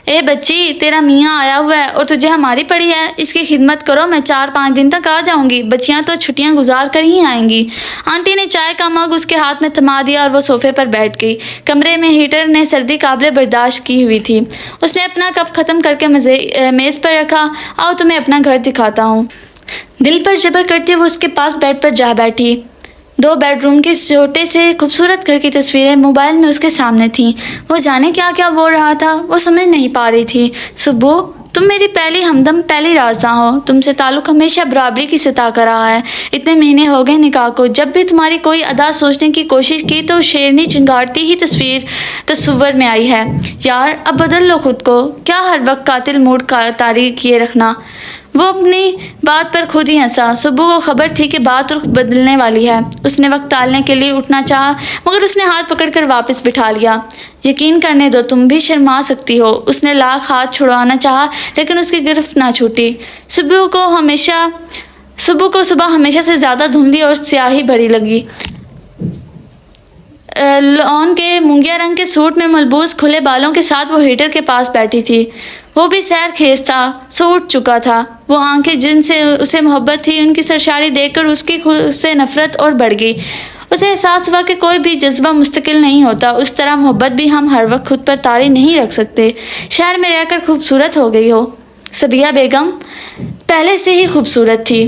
اے بچی، تیرا میاں آیا ہوا ہے اور تجھے ہماری پڑی ہے، اس کی خدمت کرو، میں 4-5 دن تک آ جاؤں گی، بچیاں تو چھٹیاں گزار کر ہی آئیں گی۔ آنٹی نے چائے کا مگ اس کے ہاتھ میں تھما دیا اور وہ صوفے پر بیٹھ گئی۔ کمرے میں ہیٹر نے سردی قابل برداشت کی ہوئی تھی۔ اس نے اپنا کپ ختم کر کے میز پر رکھا۔ آؤ تمہیں اپنا گھر دکھاتا ہوں۔ دل پر جبر کرتے وہ اس کے پاس بیڈ پر جا بیٹھی۔ 2 بیڈ روم کے چھوٹے سے خوبصورت گھر کی تصویریں موبائل میں اس کے سامنے تھیں۔ وہ جانے کیا کیا بول رہا تھا، وہ سمجھ نہیں پا رہی تھی۔ سبو، تم میری پہلی ہمدم، پہلی رازداں ہو، تم سے تعلق ہمیشہ برابری کی سطح کا رہا ہے۔ اتنے مہینے ہو گئے نکاح کو، جب بھی تمہاری کوئی ادا سوچنے کی کوشش کی تو شیرنی چنگاڑتی ہی تصور میں آئی ہے۔ یار، اب بدل لو خود کو، کیا ہر وقت قاتل موڈ طاری کیے رکھنا؟ وہ اپنی بات پر خود ہی ہنسا۔ سبو کو خبر تھی کہ بات رخ بدلنے والی ہے۔ اس نے وقت ٹالنے کے لیے اٹھنا چاہا، مگر اس نے ہاتھ پکڑ کر واپس بٹھا لیا۔ یقین کرنے دو، تم بھی شرما سکتی ہو۔ اس نے لاکھ ہاتھ چھڑوانا چاہا لیکن اس کی گرفت نہ چھوٹی۔ صبح کو صبح ہمیشہ سے زیادہ دھندلی اور سیاہی بھری لگی۔ لون کے مونگیا رنگ کے سوٹ میں ملبوس کھلے بالوں کے ساتھ وہ ہیٹر کے پاس بیٹھی تھی۔ وہ بھی سیر خیز تھا، سو اٹھ چکا تھا۔ وہ آنکھیں جن سے اسے محبت تھی، ان کی سرشاری دیکھ کر اس کی خود سے نفرت اور بڑھ گئی۔ اسے احساس ہوا کہ کوئی بھی جذبہ مستقل نہیں ہوتا، اس طرح محبت بھی ہم ہر وقت خود پر طاری نہیں رکھ سکتے۔ شہر میں رہ کر خوبصورت ہو گئی ہو۔ صبیہ بیگم پہلے سے ہی خوبصورت تھی۔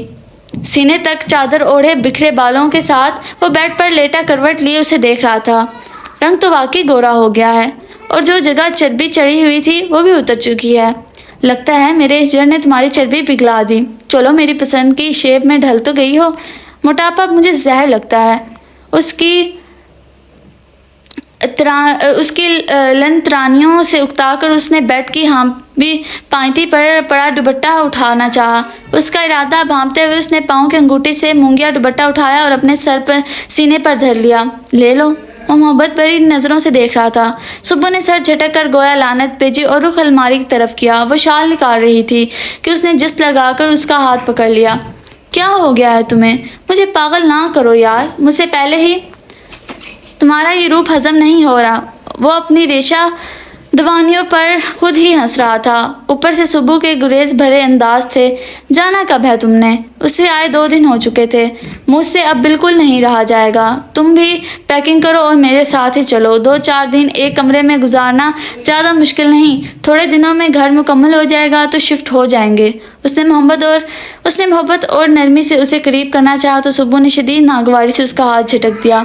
سینے تک چادر اوڑھے بکھرے بالوں کے ساتھ وہ بیڈ پر لیٹا کروٹ لیے اسے دیکھ رہا تھا۔ رنگ تو واقعی گورا ہو گیا ہے، اور جو جگہ چربی چڑھی ہوئی تھی وہ بھی اتر چکی ہے۔ لگتا ہے میرے ہجر نے تمہاری چربی پگھلا دی۔ چلو، میری پسند کی شیپ میں ڈھل تو گئی ہو۔ موٹاپا مجھے زہر لگتا ہے۔ اس کی لن ترانیوں سے اکتا کر اس نے بیڈ کی ہانپی پائنتی پر پڑا دوپٹہ اٹھانا چاہا۔ اس کا ارادہ بھانپتے ہوئے اس نے پاؤں کے انگوٹھی سے مونگیا دوپٹہ اٹھایا اور اپنے سینے پر دھر لیا۔ لے لو۔ وہ محبت بھری نظروں سے دیکھ رہا تھا۔ صبح نے سر جھٹک کر گویا لعنت بھیجی اور رخ الماری کی طرف کیا۔ وہ شال نکال رہی تھی کہ اس نے جست لگا کر اس کا ہاتھ پکڑ لیا۔ کیا ہو گیا ہے تمہیں؟ مجھے پاگل نہ کرو یار، مجھ سے پہلے ہی تمہارا یہ روپ ہضم نہیں ہو رہا۔ وہ اپنی ریشہ دوانیوں پر خود ہی ہنس رہا تھا۔ اوپر سے صبح کے گریز بھرے انداز تھے۔ جانا کب ہے تم نے؟ اسے آئے 2 دن ہو چکے تھے۔ مجھ سے اب بالکل نہیں رہا جائے گا۔ تم بھی پیکنگ کرو اور میرے ساتھ ہی چلو۔ 2-4 دن ایک کمرے میں گزارنا زیادہ مشکل نہیں، تھوڑے دنوں میں گھر مکمل ہو جائے گا تو شفٹ ہو جائیں گے۔ اس نے محبت اور نرمی سے اسے قریب کرنا چاہا تو صبح نے شدید ناگواری سے اس کا ہاتھ جھٹک دیا۔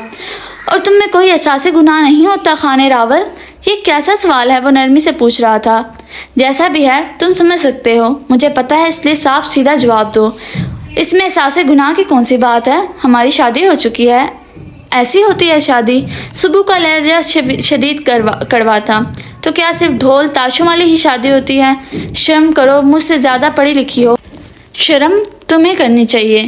اور تم میں کوئی احساس گناہ نہیں ہوتا خانے راول؟ یہ کیسا سوال ہے؟ وہ نرمی سے پوچھ رہا تھا۔ جیسا بھی ہے تم سمجھ سکتے ہو، مجھے پتہ ہے، اس لیے صاف سیدھا جواب دو۔ اس میں احساس گناہ کی کون سی بات ہے؟ ہماری شادی ہو چکی ہے۔ ایسی ہوتی ہے شادی؟ صبح کا لہجہ شدید کڑوا تھا۔ تو کیا صرف ڈھول تاشوں والی ہی شادی ہوتی ہے؟ شرم کرو، مجھ سے زیادہ پڑھی لکھی ہو۔ شرم تمہیں کرنی چاہیے۔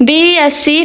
BSc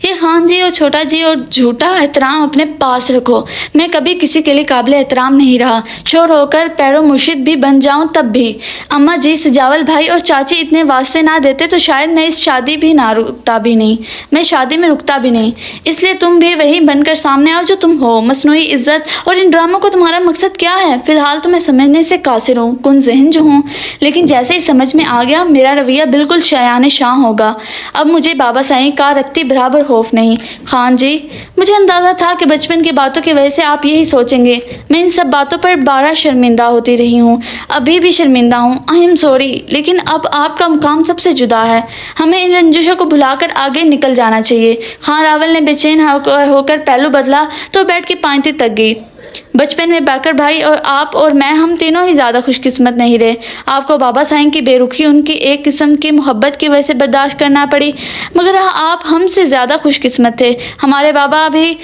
یہ خان جی اور چھوٹا جی اور جھوٹا احترام اپنے پاس رکھو. میں کبھی کسی کے لیے قابل احترام نہیں رہا. شور ہو کر پیرو مرشد بھی بن جاؤں تب بھی. اماں جی، سجاول بھائی اور چاچی اتنے واسطے نہ دیتے تو شاید میں اس شادی بھی نہ رکتا بھی نہیں. میں شادی میں رکتا بھی نہیں. اس لیے تم بھی وہی بن کر سامنے آؤ جو تم ہو. مصنوعی عزت اور ان ڈراموں کو تمہارا مقصد کیا ہے؟ فی الحال تو میں سمجھنے سے قاصر ہوں، کن ذہن جو ہوں، لیکن جیسے ہی سمجھ میں آ گیا میرا رویہ بالکل شایان شان ہوگا. اب مجھے بابا سائیں کا رتی برابر خوف نہیں. خان جی، مجھے اندازہ تھا کہ بچپن کی باتوں کی وجہ سے آپ یہی سوچیں گے. میں ان سب باتوں پر بارہ شرمندہ ہوتی رہی ہوں، ابھی بھی شرمندہ ہوں. آئی ایم سوری، لیکن اب آپ کا مقام سب سے جدا ہے. ہمیں ان رنجشوں کو بھلا کر آگے نکل جانا چاہیے. خان راول نے بے چین ہو کر پہلو بدلا تو بیٹھ کے پائنتی تک گئی. بچپن میں باکر بھائی اور آپ اور میں، ہم تینوں ہی زیادہ خوش قسمت نہیں رہے. آپ کو بابا سائیں کی بے رخی ان کی ایک قسم کی محبت کی وجہ سے برداشت کرنا پڑی، مگر آپ ہم سے زیادہ خوش قسمت تھے. ہمارے بابا بھی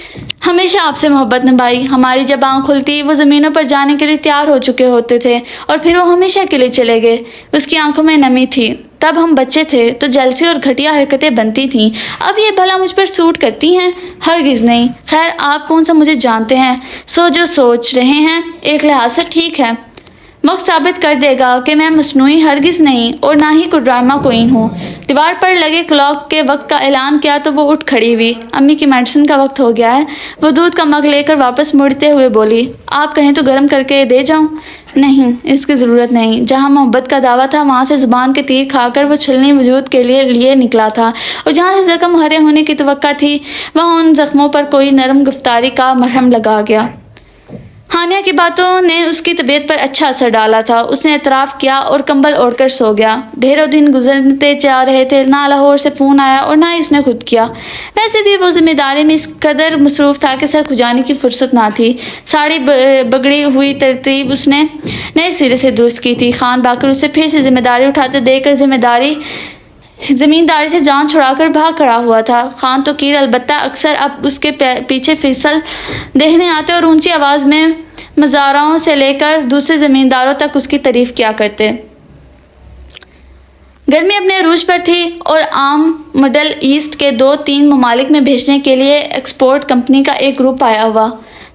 ہمیشہ آپ سے محبت نبھائی. ہماری جب آنکھ کھلتی وہ زمینوں پر جانے کے لیے تیار ہو چکے ہوتے تھے اور پھر وہ ہمیشہ کے لیے چلے گئے. اس کی آنکھوں میں نمی تھی. تب ہم بچے تھے تو جلسی اور گھٹیا حرکتیں بنتی تھیں. اب یہ بھلا مجھ پر سوٹ کرتی ہیں؟ ہرگز نہیں. خیر، آپ کون سا مجھے جانتے ہیں، سو جو سوچ رہے ہیں ایک لحاظ سے ٹھیک ہے. وقت ثابت کر دے گا کہ میں مصنوعی ہرگز نہیں اور نہ ہی کوئی ڈرامہ کوئین ہوں. دیوار پر لگے کلاک کے وقت کا اعلان کیا تو وہ اٹھ کھڑی ہوئی. امی کی میڈیسن کا وقت ہو گیا ہے. وہ دودھ کا مگ لے کر واپس مڑتے ہوئے بولی، آپ کہیں تو گرم کر کے دے جاؤں؟ نہیں، اس کی ضرورت نہیں. جہاں محبت کا دعویٰ تھا وہاں سے زبان کے تیر کھا کر وہ چھلنی وجود کے لیے نکلا تھا، اور جہاں سے زخم ہرے ہونے کی توقع تھی وہاں ان زخموں پر کوئی نرم گفتاری کا مرہم لگا گیا. ہانیہ کی باتوں نے اس کی طبیعت پر اچھا اثر ڈالا تھا. اس نے اعتراف کیا اور کمبل اوڑھ کر سو گیا. ڈھیروں دن گزرتے جا رہے تھے، نہ لاہور سے فون آیا اور نہ ہی اس نے خود کیا. ویسے بھی وہ ذمہ داری میں اس قدر مصروف تھا کہ سر کھجانے کی فرصت نہ تھی. ساری بگڑی ہوئی ترتیب اس نے نئے سرے سے درست کی تھی. خان باقر اسے پھر سے ذمہ داری اٹھاتے دیکھ کر زمینداری سے جان چھڑا کر بھاگ کھڑا ہوا تھا. خان تو کیر البتہ اکثر اب اس کے پیچھے فصل دیکھنے آتے اور اونچی آواز میں مزارعوں سے لے کر دوسرے زمینداروں تک اس کی تعریف کیا کرتے. گرمی اپنے عروج پر تھی اور عام مڈل ایسٹ کے 2-3 ممالک میں بھیجنے کے لیے ایکسپورٹ کمپنی کا ایک گروپ آیا ہوا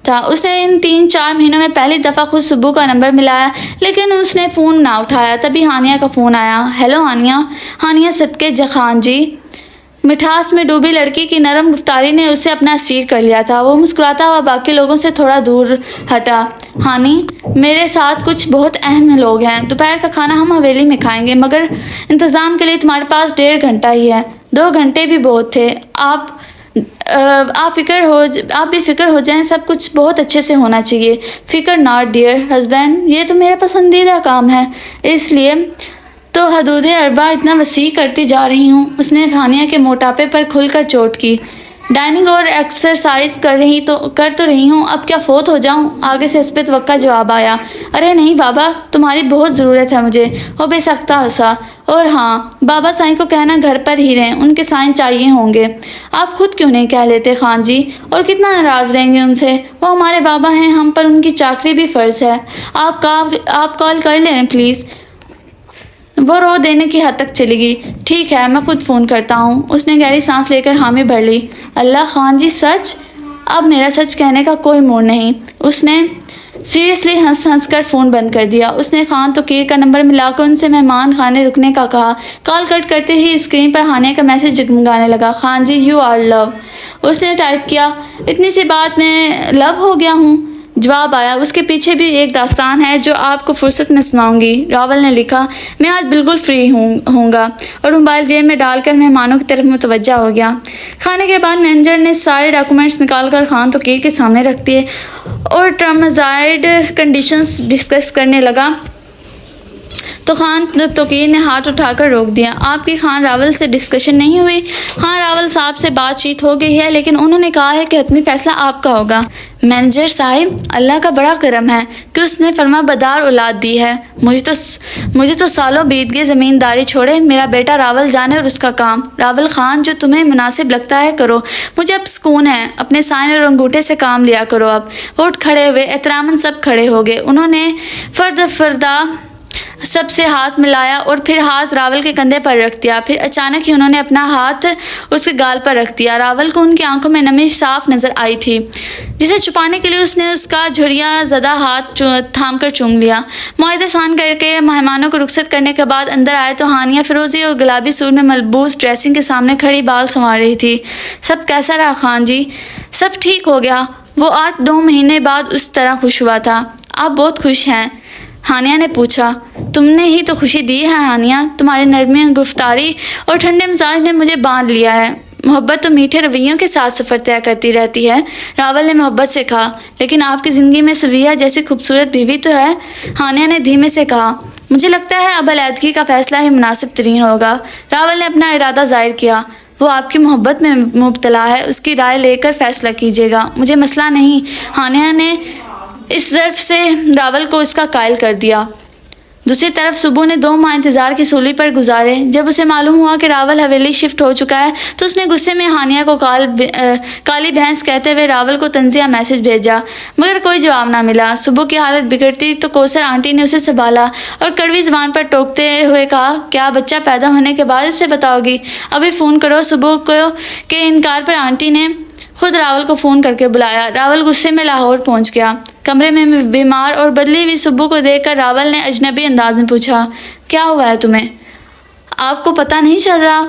تھا. اس نے ان 3-4 مہینوں میں پہلی دفعہ خود صبح کا نمبر ملایا، لیکن اس نے فون نہ اٹھایا. تبھی ہانیہ کا فون آیا. ہیلو ہانیہ. ہانیہ صدقے خان جی. مٹھاس میں ڈوبی لڑکی کی نرم گفتاری نے اسے اپنا اسیر کر لیا تھا. وہ مسکراتا ہوا باقی لوگوں سے تھوڑا دور ہٹا. ہانی، میرے ساتھ کچھ بہت اہم لوگ ہیں. دوپہر کا کھانا ہم حویلی میں کھائیں گے، مگر انتظام کے لیے تمہارے پاس 1.5 گھنٹہ ہی ہے. 2 گھنٹے بھی بہت تھے. آپ بھی فکر ہو جائیں. سب کچھ بہت اچھے سے ہونا چاہیے. فکر ناٹ ڈیئر ہسبینڈ، یہ تو میرا پسندیدہ کام ہے، اس لیے تو حدود اربع اتنا وسیع کرتی جا رہی ہوں. اس نے ہانیہ کے موٹاپے پر کھل کر چوٹ کی. ڈائننگ اور ایکسرسائز کر تو رہی ہوں، اب کیا فوت ہو جاؤں؟ آگے سے اس پہ توقع جواب آیا. ارے نہیں بابا، تمہاری بہت ضرورت ہے مجھے. وہ بے سختہ ہنسا. اور ہاں، بابا سائیں کو کہنا گھر پر ہی رہیں، ان کے سائن چاہیے ہوں گے. آپ خود کیوں نہیں کہہ لیتے خان جی؟ اور کتنا ناراض رہیں گے ان سے؟ وہ ہمارے بابا ہیں، ہم پر ان کی چاکری بھی فرض ہے. آپ کال کر لیں پلیز. وہ رو دینے کی حد تک چلی گئی. ٹھیک ہے، میں خود فون کرتا ہوں. اس نے گہری سانس لے کر حامی بھر لی. اللہ خان جی، سچ؟ اب میرا سچ کہنے کا کوئی موڑ نہیں. اس نے سیریسلی ہنس کر فون بند کر دیا. اس نے خان توقیر کا نمبر ملا کر ان سے مہمان خانے رکنے کا کہا. کال کٹ کرتے ہی اسکرین پر ہانیہ کا میسج جگمگانے لگا. خان جی، یو آر لو. اس نے ٹائپ کیا. اتنی سی بات میں لو ہو گیا ہوں؟ جواب آیا. اس کے پیچھے بھی ایک داستان ہے جو آپ کو فرصت میں سناؤں گی. راول نے لکھا. میں آج بالکل فری ہوں گا، اور موبائل جیب میں ڈال کر مہمانوں کی طرف متوجہ ہو گیا. کھانے کے بعد مینیجر نے سارے ڈاکومنٹس نکال کر خان توقیر کے سامنے رکھ دیے اور ٹرمزائڈ کنڈیشنز ڈسکس کرنے لگا تو خان توقیر نے ہاتھ اٹھا کر روک دیا. آپ کی خان راول سے ڈسکشن نہیں ہوئی؟ خان راول صاحب سے بات چیت ہو گئی ہے، لیکن انہوں نے کہا ہے کہ حتمی فیصلہ آپ کا ہوگا. مینیجر صاحب، اللہ کا بڑا کرم ہے کہ اس نے فرما بدار اولاد دی ہے. مجھے تو سالوں بیت گئے زمینداری چھوڑے. میرا بیٹا راول جانے اور اس کا کام. راول خان، جو تمہیں مناسب لگتا ہے کرو. مجھے اب سکون ہے. اپنے سائن اور انگوٹھے سے کام لیا کرو. اب وہ اٹھ کھڑے ہوئے. احتراماً سب کھڑے ہو گئے. انہوں نے سب سے ہاتھ ملایا اور پھر ہاتھ راول کے کندھے پر رکھ دیا. پھر اچانک ہی انہوں نے اپنا ہاتھ اس کے گال پر رکھ دیا. راول کو ان کی آنکھوں میں نمی صاف نظر آئی تھی جسے چھپانے کے لیے اس نے اس کا جھریاں زدہ ہاتھ تھام کر چوم لیا. معاہدہ سان کر کے مہمانوں کو رخصت کرنے کے بعد اندر آئے تو ہانیہ فیروزی اور گلابی سوٹ میں ملبوس ڈریسنگ کے سامنے کھڑی بال سنوار رہی تھی. سب کیسا رہا خان جی؟ سب ٹھیک ہو گیا. وہ 8-9 مہینے بعد اس طرح خوش ہوا تھا. آپ بہت خوش ہیں؟ ہانیہ نے پوچھا. تم نے ہی تو خوشی دی ہے ہانیہ. تمہاری نرمی گفتاری اور ٹھنڈے مزاج نے مجھے باندھ لیا ہے. محبت تو میٹھے رویوں کے ساتھ سفر طے کرتی رہتی ہے، راول نے محبت سے کہا. لیکن آپ کی زندگی میں سویہ جیسی خوبصورت بیوی تو ہے، ہانیہ نے دھیمے سے کہا. مجھے لگتا ہے اب علیحدگی کا فیصلہ ہی مناسب ترین ہوگا. راول نے اپنا ارادہ ظاہر کیا. وہ آپ کی محبت میں مبتلا ہے، اس کی رائے لے کر فیصلہ کیجیے گا. مجھے مسئلہ نہیں. ہانیہ نے اس ظرف سے راول کو اس کا قائل کر دیا. دوسری طرف سبو نے 2 ماہ انتظار کی سولی پر گزارے. جب اسے معلوم ہوا کہ راول حویلی شفٹ ہو چکا ہے تو اس نے غصے میں ہانیہ کو کالی بھینس کہتے ہوئے راول کو طنزیہ میسج بھیجا، مگر کوئی جواب نہ ملا. سبو کی حالت بگڑتی تو کوثر آنٹی نے اسے سنبھالا اور کڑوی زبان پر ٹوکتے ہوئے کہا، کیا بچہ پیدا ہونے کے بعد اسے بتاؤ گی؟ ابھی فون کرو. سبو کے انکار پر آنٹی نے خود راول کو فون کر کے بلایا. راول غصے میں لاہور پہنچ گیا. کمرے میں بیمار اور بدلی ہوئی سبو کو دیکھ کر راول نے اجنبی انداز میں پوچھا، کیا ہوا ہے تمہیں؟ آپ کو پتہ نہیں چل رہا؟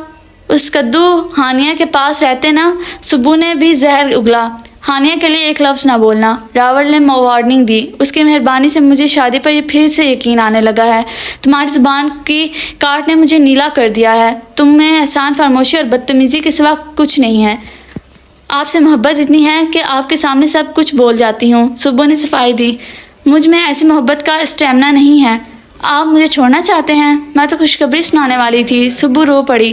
اس کدو ہانیہ کے پاس رہتے نا. سبو نے بھی زہر اگلا. ہانیہ کے لیے ایک لفظ نہ بولنا. راول نے وارننگ دی. اس کی مہربانی سے مجھے شادی پر پھر سے یقین آنے لگا ہے. تمہاری زبان کی کاٹ نے مجھے نیلا کر دیا ہے. تم میں احسان فراموشی اور بدتمیزی کے سوا کچھ نہیں ہے. آپ سے محبت اتنی ہے کہ آپ کے سامنے سب کچھ بول جاتی ہوں. سبو نے صفائی دی. مجھ میں ایسی محبت کا اسٹیمنا نہیں ہے. آپ مجھے چھوڑنا چاہتے ہیں؟ میں تو خوشخبری سنانے والی تھی. سبو رو پڑی.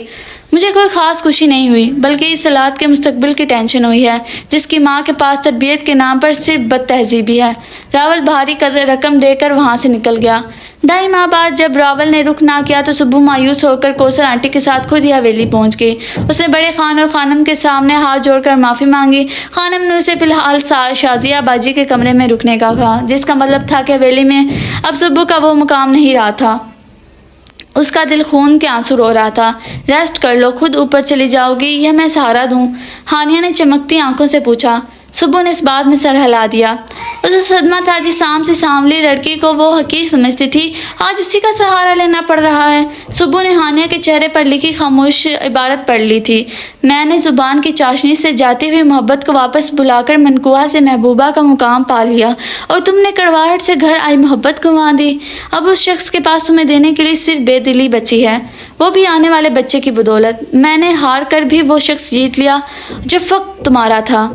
مجھے کوئی خاص خوشی نہیں ہوئی، بلکہ اس اولاد کے مستقبل کی ٹینشن ہوئی ہے جس کی ماں کے پاس تربیت کے نام پر صرف بد تہذیبی ہے. راول بھاری رقم دے کر وہاں سے نکل گیا. 2.5 ماہ بعد جب راول نے رخ نہ کیا تو سبو مایوس ہو کر کوثر آنٹی کے ساتھ خود ہی حویلی پہنچ گئی. اس نے بڑے خان اور خانم کے سامنے ہاتھ جوڑ کر معافی مانگی. خانم نے اسے فی الحال شازیہ باجی کے کمرے میں رکنے کا کہا، جس کا مطلب تھا کہ حویلی میں اب سبو کا وہ مقام نہیں رہا تھا. اس کا دل خون کے آنسو رو رہا تھا. ریسٹ کر لو، خود اوپر چلی جاؤ گی یا میں سہارا دوں؟ ہانیہ نے چمکتی آنکھوں سے پوچھا. سبو نے اس بات میں سر ہلا دیا. اسے صدمہ تھا جس سام سے سانولی لڑکی کو وہ حقیر سمجھتی تھی آج اسی کا سہارا لینا پڑ رہا ہے. سبو نے ہانیہ کے چہرے پر لکھی خاموش عبارت پڑھ لی تھی. میں نے زبان کی چاشنی سے جاتی ہوئی محبت کو واپس بلا کر منقوہ سے محبوبہ کا مقام پا لیا، اور تم نے کڑواہٹ سے گھر آئی محبت گنوا دی. اب اس شخص کے پاس تمہیں دینے کے لیے صرف بے دلی بچی ہے، وہ بھی آنے والے بچے کی بدولت. میں نے ہار کر بھی وہ شخص جیت لیا جو وقت تمہارا تھا.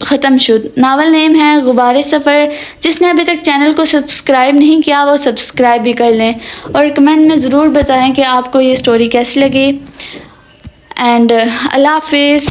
ختم شد. ناول نیم ہے غبارِ سفر. جس نے ابھی تک چینل کو سبسکرائب نہیں کیا وہ سبسکرائب بھی کر لیں، اور کمنٹ میں ضرور بتائیں کہ آپ کو یہ سٹوری کیسی لگی. اینڈ اللہ حافظ.